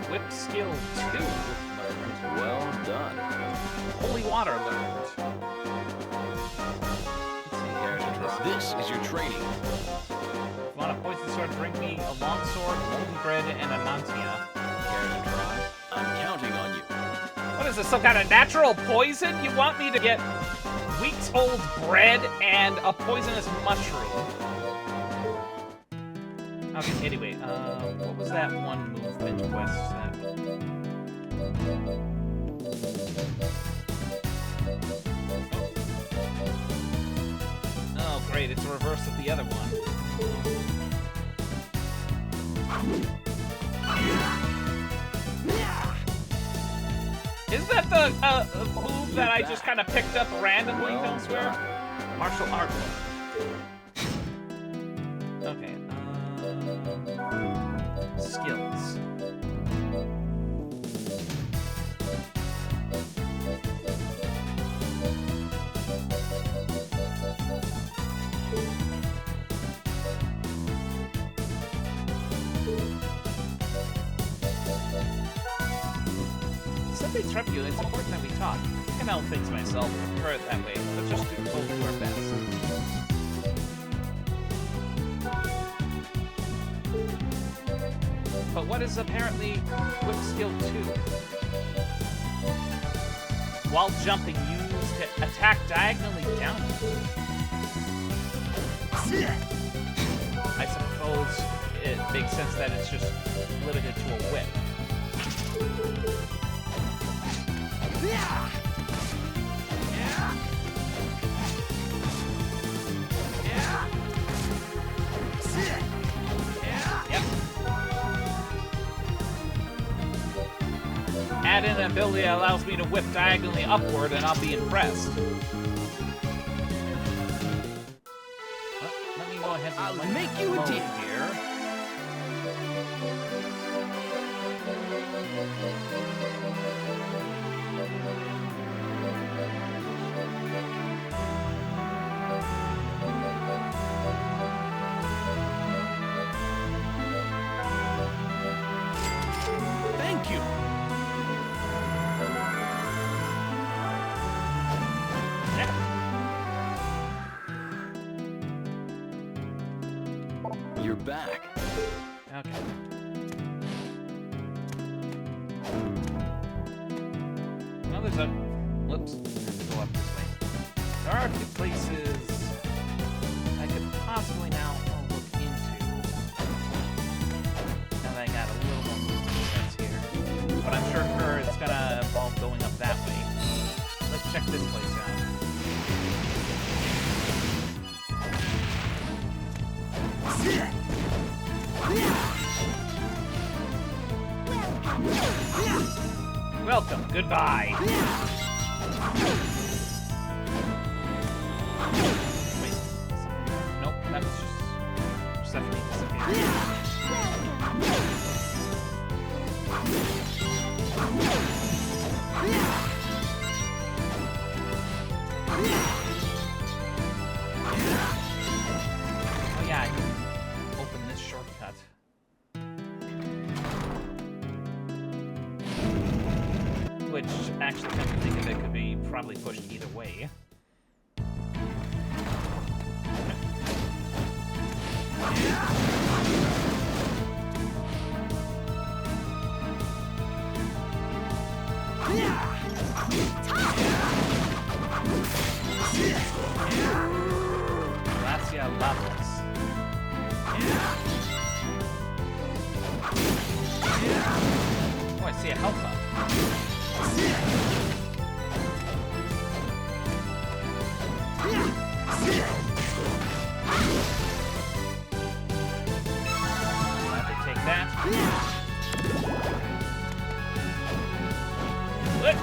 Whip skill 2 learned. Well done. Holy water learned. Care to try? This is your training. If you want a poison sword, bring me a long sword, molten bread, and a mantia. Care to try? I'm counting on you. What is this, some kind of natural poison? You want me to get weeks-old bread and a poisonous mushroom? Okay, anyway, what was that one movement quest that... Oh, great, it's a reverse of the other one. Isn't that the move that I just kind of picked up randomly elsewhere? Martial art one. Okay, skills. Something struck you, it's important that we talk. I can help things myself, I prefer it that way. Let's just both do our best. But what is apparently whip skill 2? While jumping, use to attack diagonally downward. I suppose it makes sense that it's just limited to a whip. Add in an ability that allows me to whip diagonally upward and I'll be impressed. Well, let me go ahead and I'll let make you a load deal. here. Thank you. You're back. Okay. Well, there's a... Whoops. I have to go up this way. There are a few places I could possibly now look into. Now that I got a little more movement sense here. But I'm sure it's gonna check this place out. Welcome. Goodbye. Wait. Nope. That was just Persephone disappeared. Oh yeah, I can open this shortcut. Which, actually, come to think of it, could be probably pushed either way. Gracia Lavos. Oh, I see a health hub. Glad they take that. Look.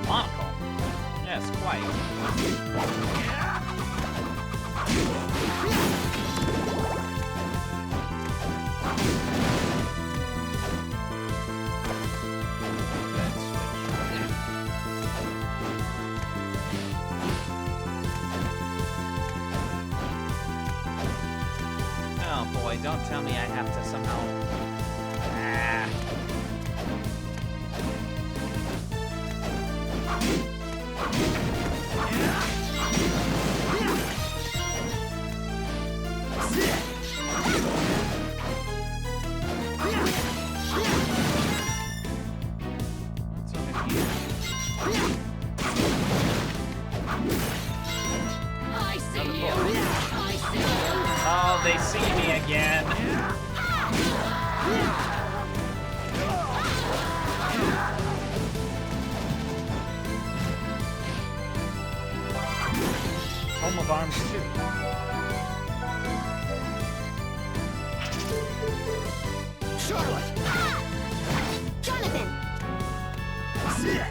Monocle. Yes, quite. Oh boy, don't tell me I have to somehow... What's over here? I see you. I see you. Oh, they see me again. Home of Arms 2. Charlotte! Jonathan. Yeah.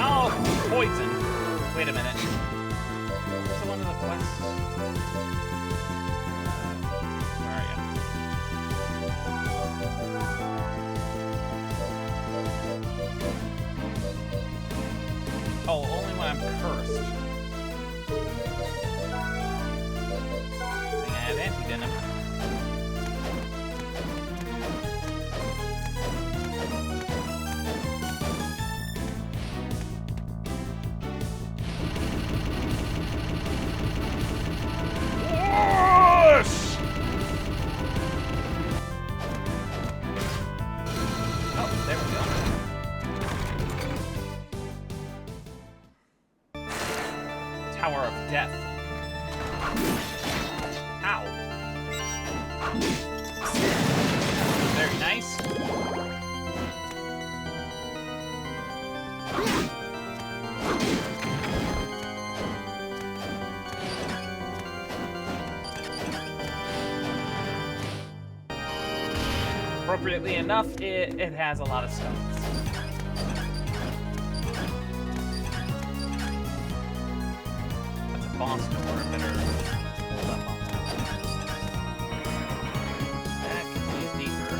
Oh, poison. Wait a minute. What's the one in the quest? Where are you? Oh, only when I'm cursed. I think I have anti-venom. power of death. Ow. Very nice. Appropriately enough, it has a lot of stones. That's a boss door. I better hold up on that. That continues deeper.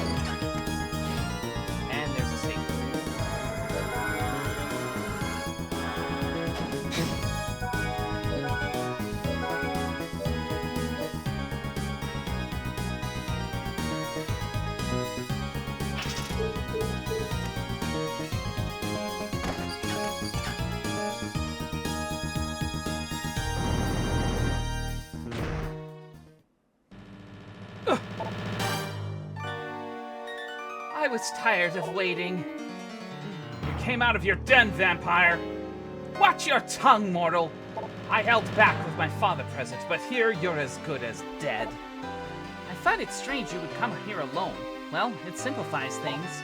And there's a safe. I was tired of waiting. You came out of your den, vampire. Watch your tongue, mortal. I held back with my father present, but here you're as good as dead. I find it strange you would come here alone. Well, it simplifies things.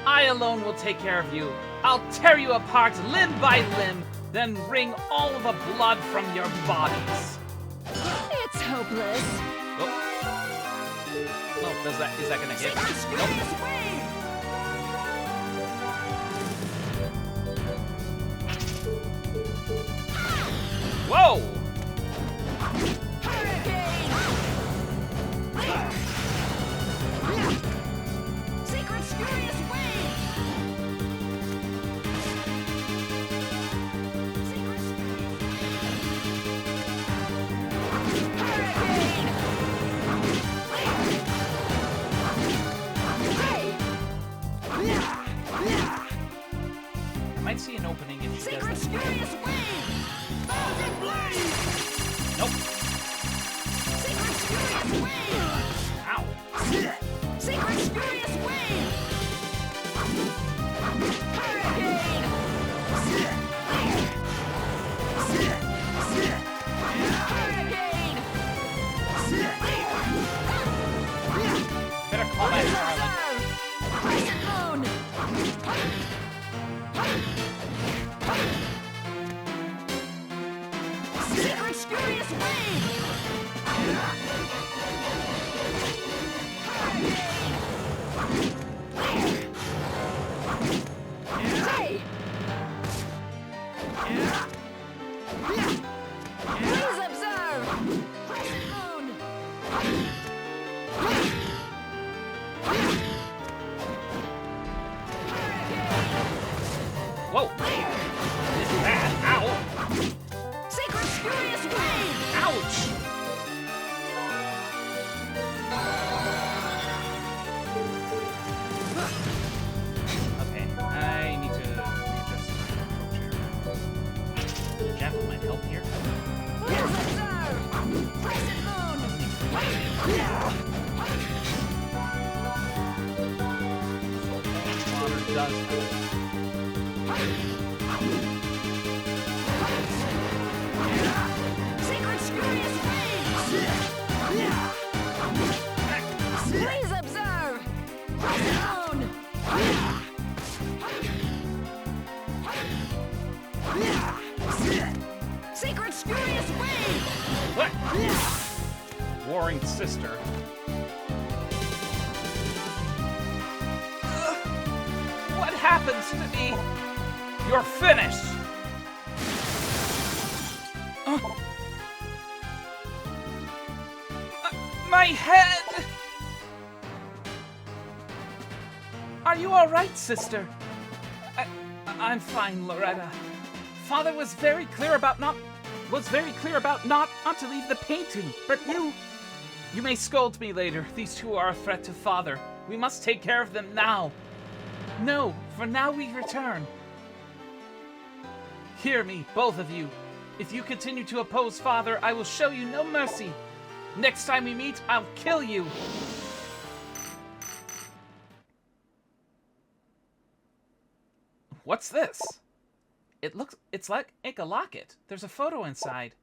I alone will take care of you. I'll tear you apart limb by limb, then wring all the blood from your bodies. It's hopeless. Oh. Oh, is that gonna hit? Nope. Whoa! Secret Spurious Wave! I might see an opening if she does Secret this. Spurious Wave! Thousand Blade! Nope. Secret Spurious Wave! Ow. Secret Spurious Wave! Hurricane! Hurricane! Better call that Charlotte. Crescent Moon! Secret Spurious Wave! Hey! Please observe! Crescent Moon! Whoa. This is bad. Ow. Secret Spurious Wave! Ouch. Okay, I need to readjust my approach here. Jackal might help here. Please observe! Crescent Moon! Water does help. Secret Spurious Wave! Please observe! Crescent Moon! Secret Spurious Wave! What? Warring sister. What happens to me? You're finished. My head! Are you all right, sister? I'm fine, Loretta. Father was very clear about not to leave the painting, but you may scold me later. These two are a threat to Father. We must take care of them now. No, for now we return. Hear me, both of you. If you continue to oppose Father, I will show you no mercy. Next time we meet, I'll kill you. What's this? It's like a locket. There's a photo inside.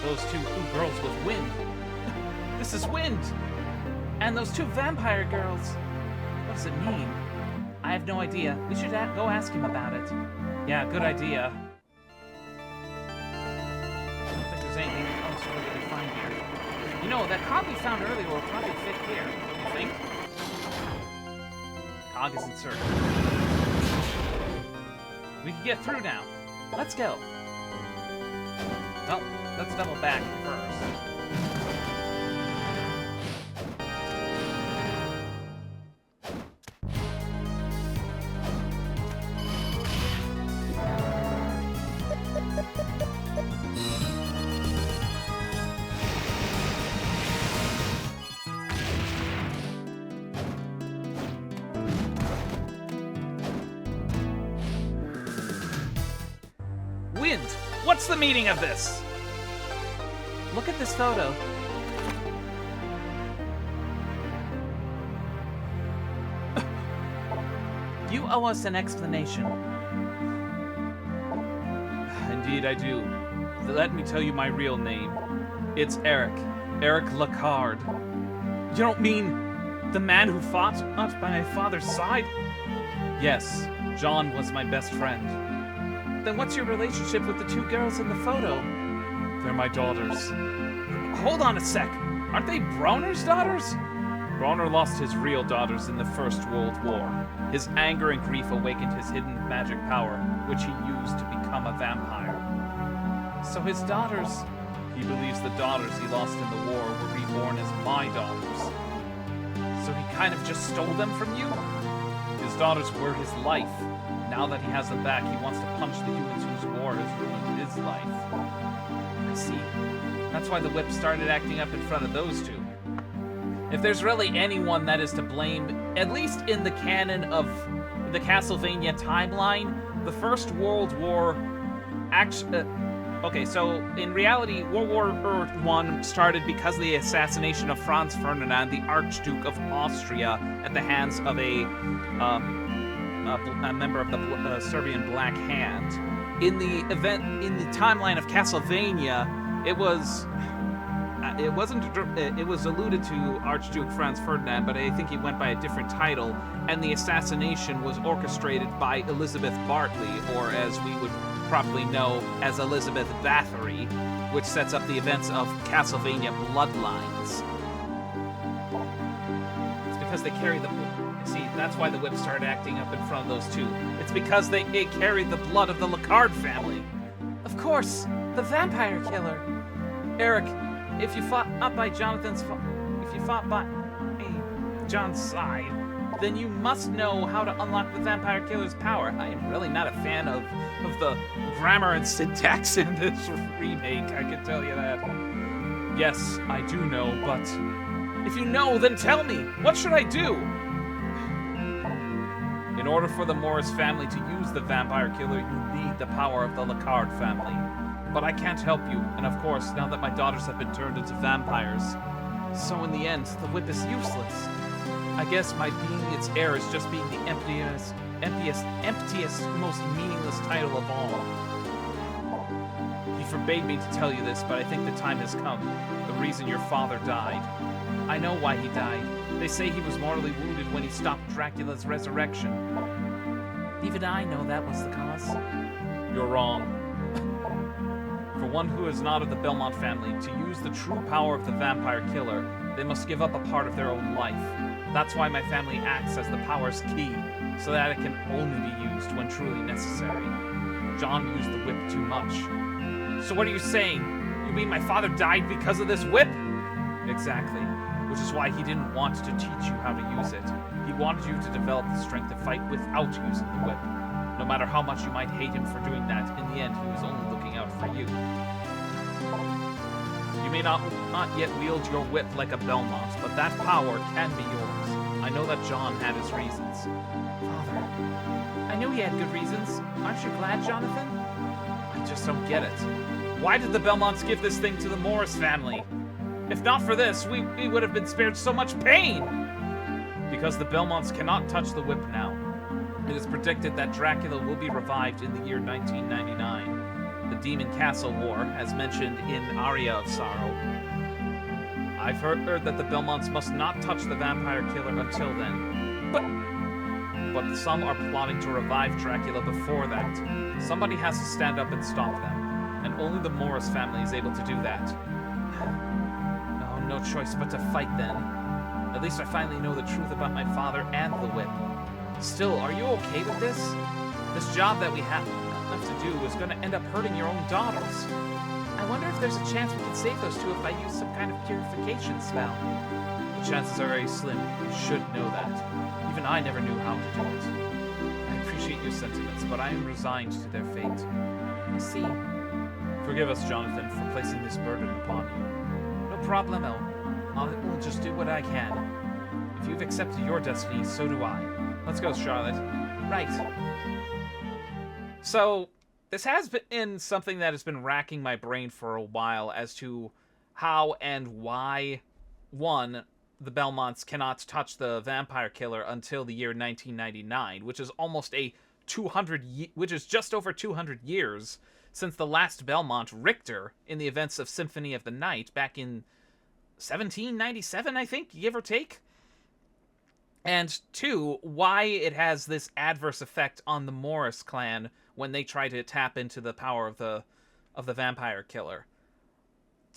Those two girls with wind. This is wind! And those two vampire girls. What does it mean? I have no idea. We should go ask him about it. Yeah, good idea. I don't think there's anything else really to find here. You know, that cog we found earlier will probably fit here. You think? Cog is inserted. We can get through now. Let's go. Well, let's double back first. Wind! What's the meaning of this? Look at this photo. You owe us an explanation. Indeed I do. Let me tell you my real name. It's Eric. Eric Lacard. You don't mean the man who fought by my father's side? Yes, John was my best friend. Then what's your relationship with the two girls in the photo? They're my daughters. Hold on a sec. Aren't they Bronner's daughters? Bronner lost his real daughters in the First World War. His anger and grief awakened his hidden magic power, which he used to become a vampire. So his daughters... He believes the daughters he lost in the war were reborn as my daughters. So he kind of just stole them from you? His daughters were his life. Now that he has them back, he wants to punch the humans whose war has ruined his life. I see. That's why the whip started acting up in front of those two. If there's really anyone that is to blame, at least in the canon of the Castlevania timeline, the First World War okay, so in reality, World War I started because of the assassination of Franz Ferdinand, the Archduke of Austria, at the hands of a member of the Serbian Black Hand. In the timeline of Castlevania, it was alluded to Archduke Franz Ferdinand, but I think he went by a different title, and the assassination was orchestrated by Elizabeth Bartley, or as we would properly know as Elizabeth Bathory, which sets up the events of Castlevania Bloodlines. It's because they carry the... See, that's why the whip started acting up in front of those two. It's because they carried the blood of the Lacard family. Of course, the vampire killer. Eric, if you fought by John's side, then you must know how to unlock the vampire killer's power. I am really not a fan of the grammar and syntax in this remake, I can tell you that. Yes, I do know, but if you know, then tell me. What should I do? In order for the Morris family to use the vampire killer, you need the power of the Lacard family. But I can't help you, and of course, now that my daughters have been turned into vampires. So in the end, the whip is useless. I guess my being its heir is just being the emptiest, most meaningless title of all. He forbade me to tell you this, but I think the time has come. The reason your father died. I know why he died. They say he was mortally wounded when he stopped Dracula's resurrection. Even I know that was the cause. You're wrong. For one who is not of the Belmont family, to use the true power of the vampire killer, they must give up a part of their own life. That's why my family acts as the power's key, so that it can only be used when truly necessary. John used the whip too much. So what are you saying? You mean my father died because of this whip? Exactly. Which is why he didn't want to teach you how to use it. He wanted you to develop the strength to fight without using the whip. No matter how much you might hate him for doing that, in the end he was only looking out for you. You may not yet wield your whip like a Belmont, but that power can be yours. I know that John had his reasons. Father, I knew he had good reasons. Aren't you glad, Jonathan? I just don't get it. Why did the Belmonts give this thing to the Morris family? If not for this, we would have been spared so much pain! Because the Belmonts cannot touch the whip now. It is predicted that Dracula will be revived in the year 1999, the Demon Castle War, as mentioned in Aria of Sorrow. I've heard that the Belmonts must not touch the vampire killer until then, but some are plotting to revive Dracula before that. Somebody has to stand up and stop them, and only the Morris family is able to do that. Oh, no choice but to fight then. At least I finally know the truth about my father and the whip. Still, are you okay with this? This job that we have to do is going to end up hurting your own daughters. I wonder if there's a chance we can save those two if I use some kind of purification spell. The chances are very slim. You should know that. Even I never knew how to do it. I appreciate your sentiments, but I am resigned to their fate. I see. Forgive us, Jonathan, for placing this burden upon you. No problemo. I will just do what I can. If you've accepted your destiny, so do I. Let's go, Charlotte. Right. So, this has been something that has been racking my brain for a while as to how and why, one, the Belmonts cannot touch the vampire killer until the year 1999, which is which is just over 200 years since the last Belmont, Richter, in the events of Symphony of the Night back in 1797, I think, give or take. And two, why it has this adverse effect on the Morris clan when they try to tap into the power of the vampire killer.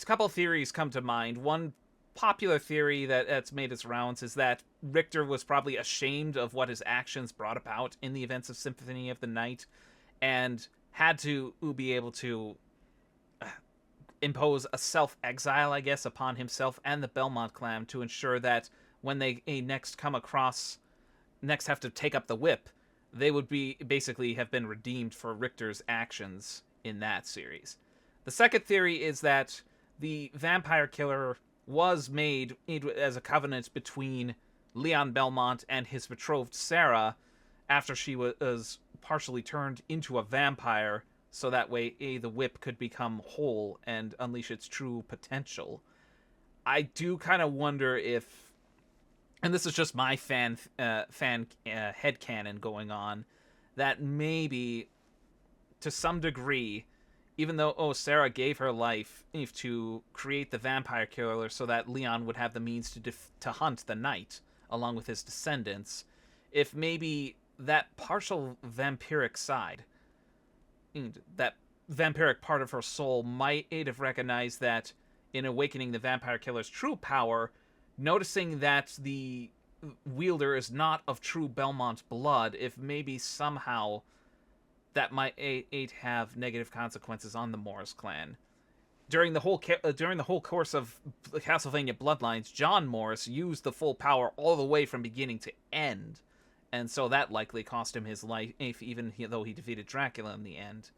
A couple of theories come to mind. One popular theory that's made its rounds is that Richter was probably ashamed of what his actions brought about in the events of Symphony of the Night and had to be able to impose a self-exile, I guess, upon himself and the Belmont clan to ensure that when they next have to take up the whip, they would basically have been redeemed for Richter's actions in that series. The second theory is that the vampire killer was made as a covenant between Leon Belmont and his betrothed Sarah after she was partially turned into a vampire, so that way the whip could become whole and unleash its true potential. I do kind of wonder if, and this is just my fan headcanon going on, that maybe, to some degree, even though Sarah gave her life to create the vampire killer so that Leon would have the means to hunt the night along with his descendants, if maybe that partial vampiric side, that vampiric part of her soul might have recognized that in awakening the vampire killer's true power, noticing that the wielder is not of true Belmont blood, if maybe somehow that might have negative consequences on the Morris clan. During the whole course of Castlevania Bloodlines, John Morris used the full power all the way from beginning to end, and so that likely cost him his life, even though he defeated Dracula in the end.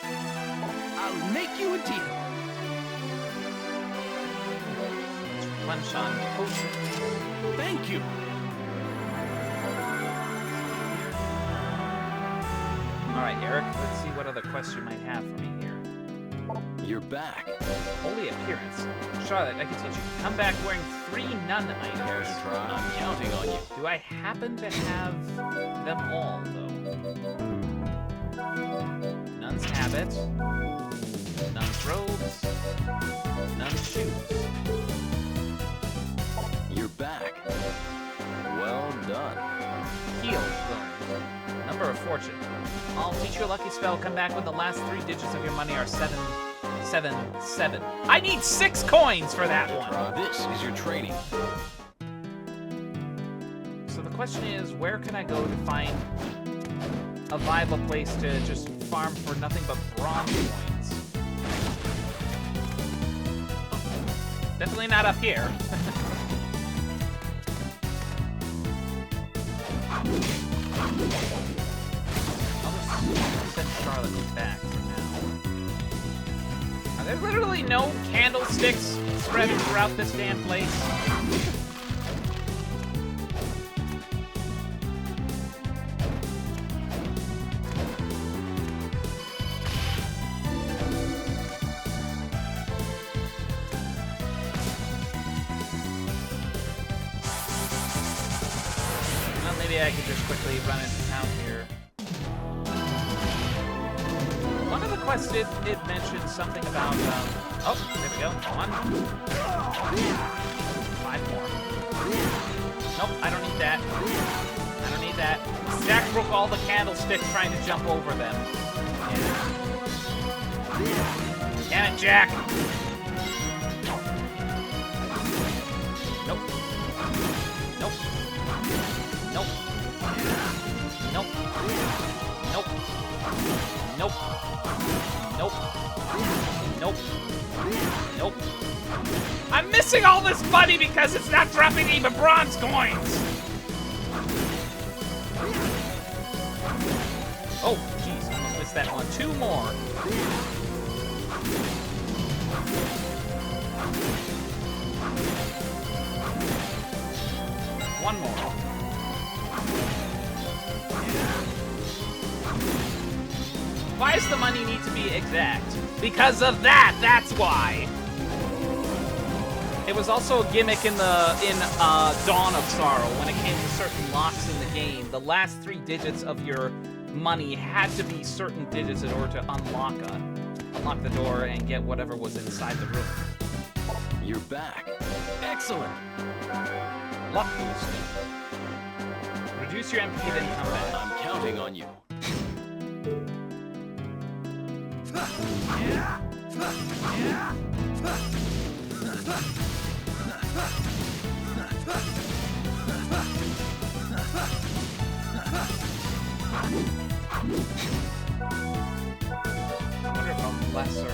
I'll make you a deal. Punch on potion. Thank you. Alright, Eric, let's see what other quest you might have for me here. You're back. Holy appearance. Charlotte, I can teach you. Come back wearing 3 nun Care items. to try? I'm counting on you. Do I happen to have them all, though? Nun's habit. Nun's robes. Nun's shoes. You're back. Well done. Heal learned. Number of fortune. I'll teach you a lucky spell. Come back when the last 3 digits of your money are 777. I need 6 coins for that one. This is your training. So the question is, where can I go to find a viable place to just farm for nothing but bronze coins? Definitely not up here. I'll just send Charlotte back for now. Are there literally no candlesticks spread throughout this damn place? maybe I could just quickly run into town here. One of the quests it mentioned something about, oh, there we go. 1. 5 more. Nope, I don't need that. I don't need that. Jack broke all the candlesticks trying to jump over them. Damn it, Jack! Nope. Nope. Nope. Nope. Nope. Nope. Nope. Nope. Nope. I'm missing all this money because it's not dropping even bronze coins! Oh, jeez, almost missed that one. 2 more. One more. Why does the money need to be exact? Because of that, that's why. It was also a gimmick in Dawn of Sorrow when it came to certain locks in the game. The last 3 digits of your money had to be certain digits in order to unlock the door and get whatever was inside the room. You're back. Excellent. Luck boosting. Reduce your MP, then come back. I'm counting on you. I wonder if I'm lesser.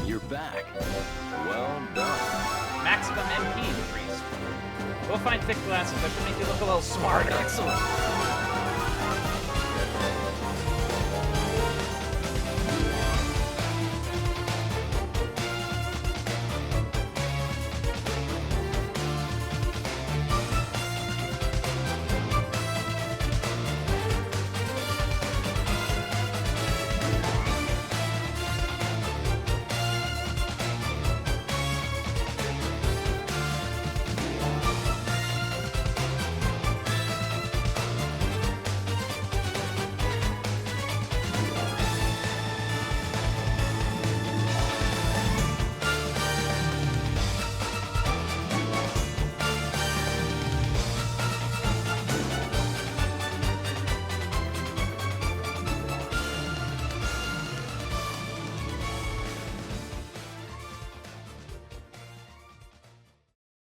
You're back. Well done. Maximum MP increased. We'll find thick glasses that should make you look a little smarter. Excellent.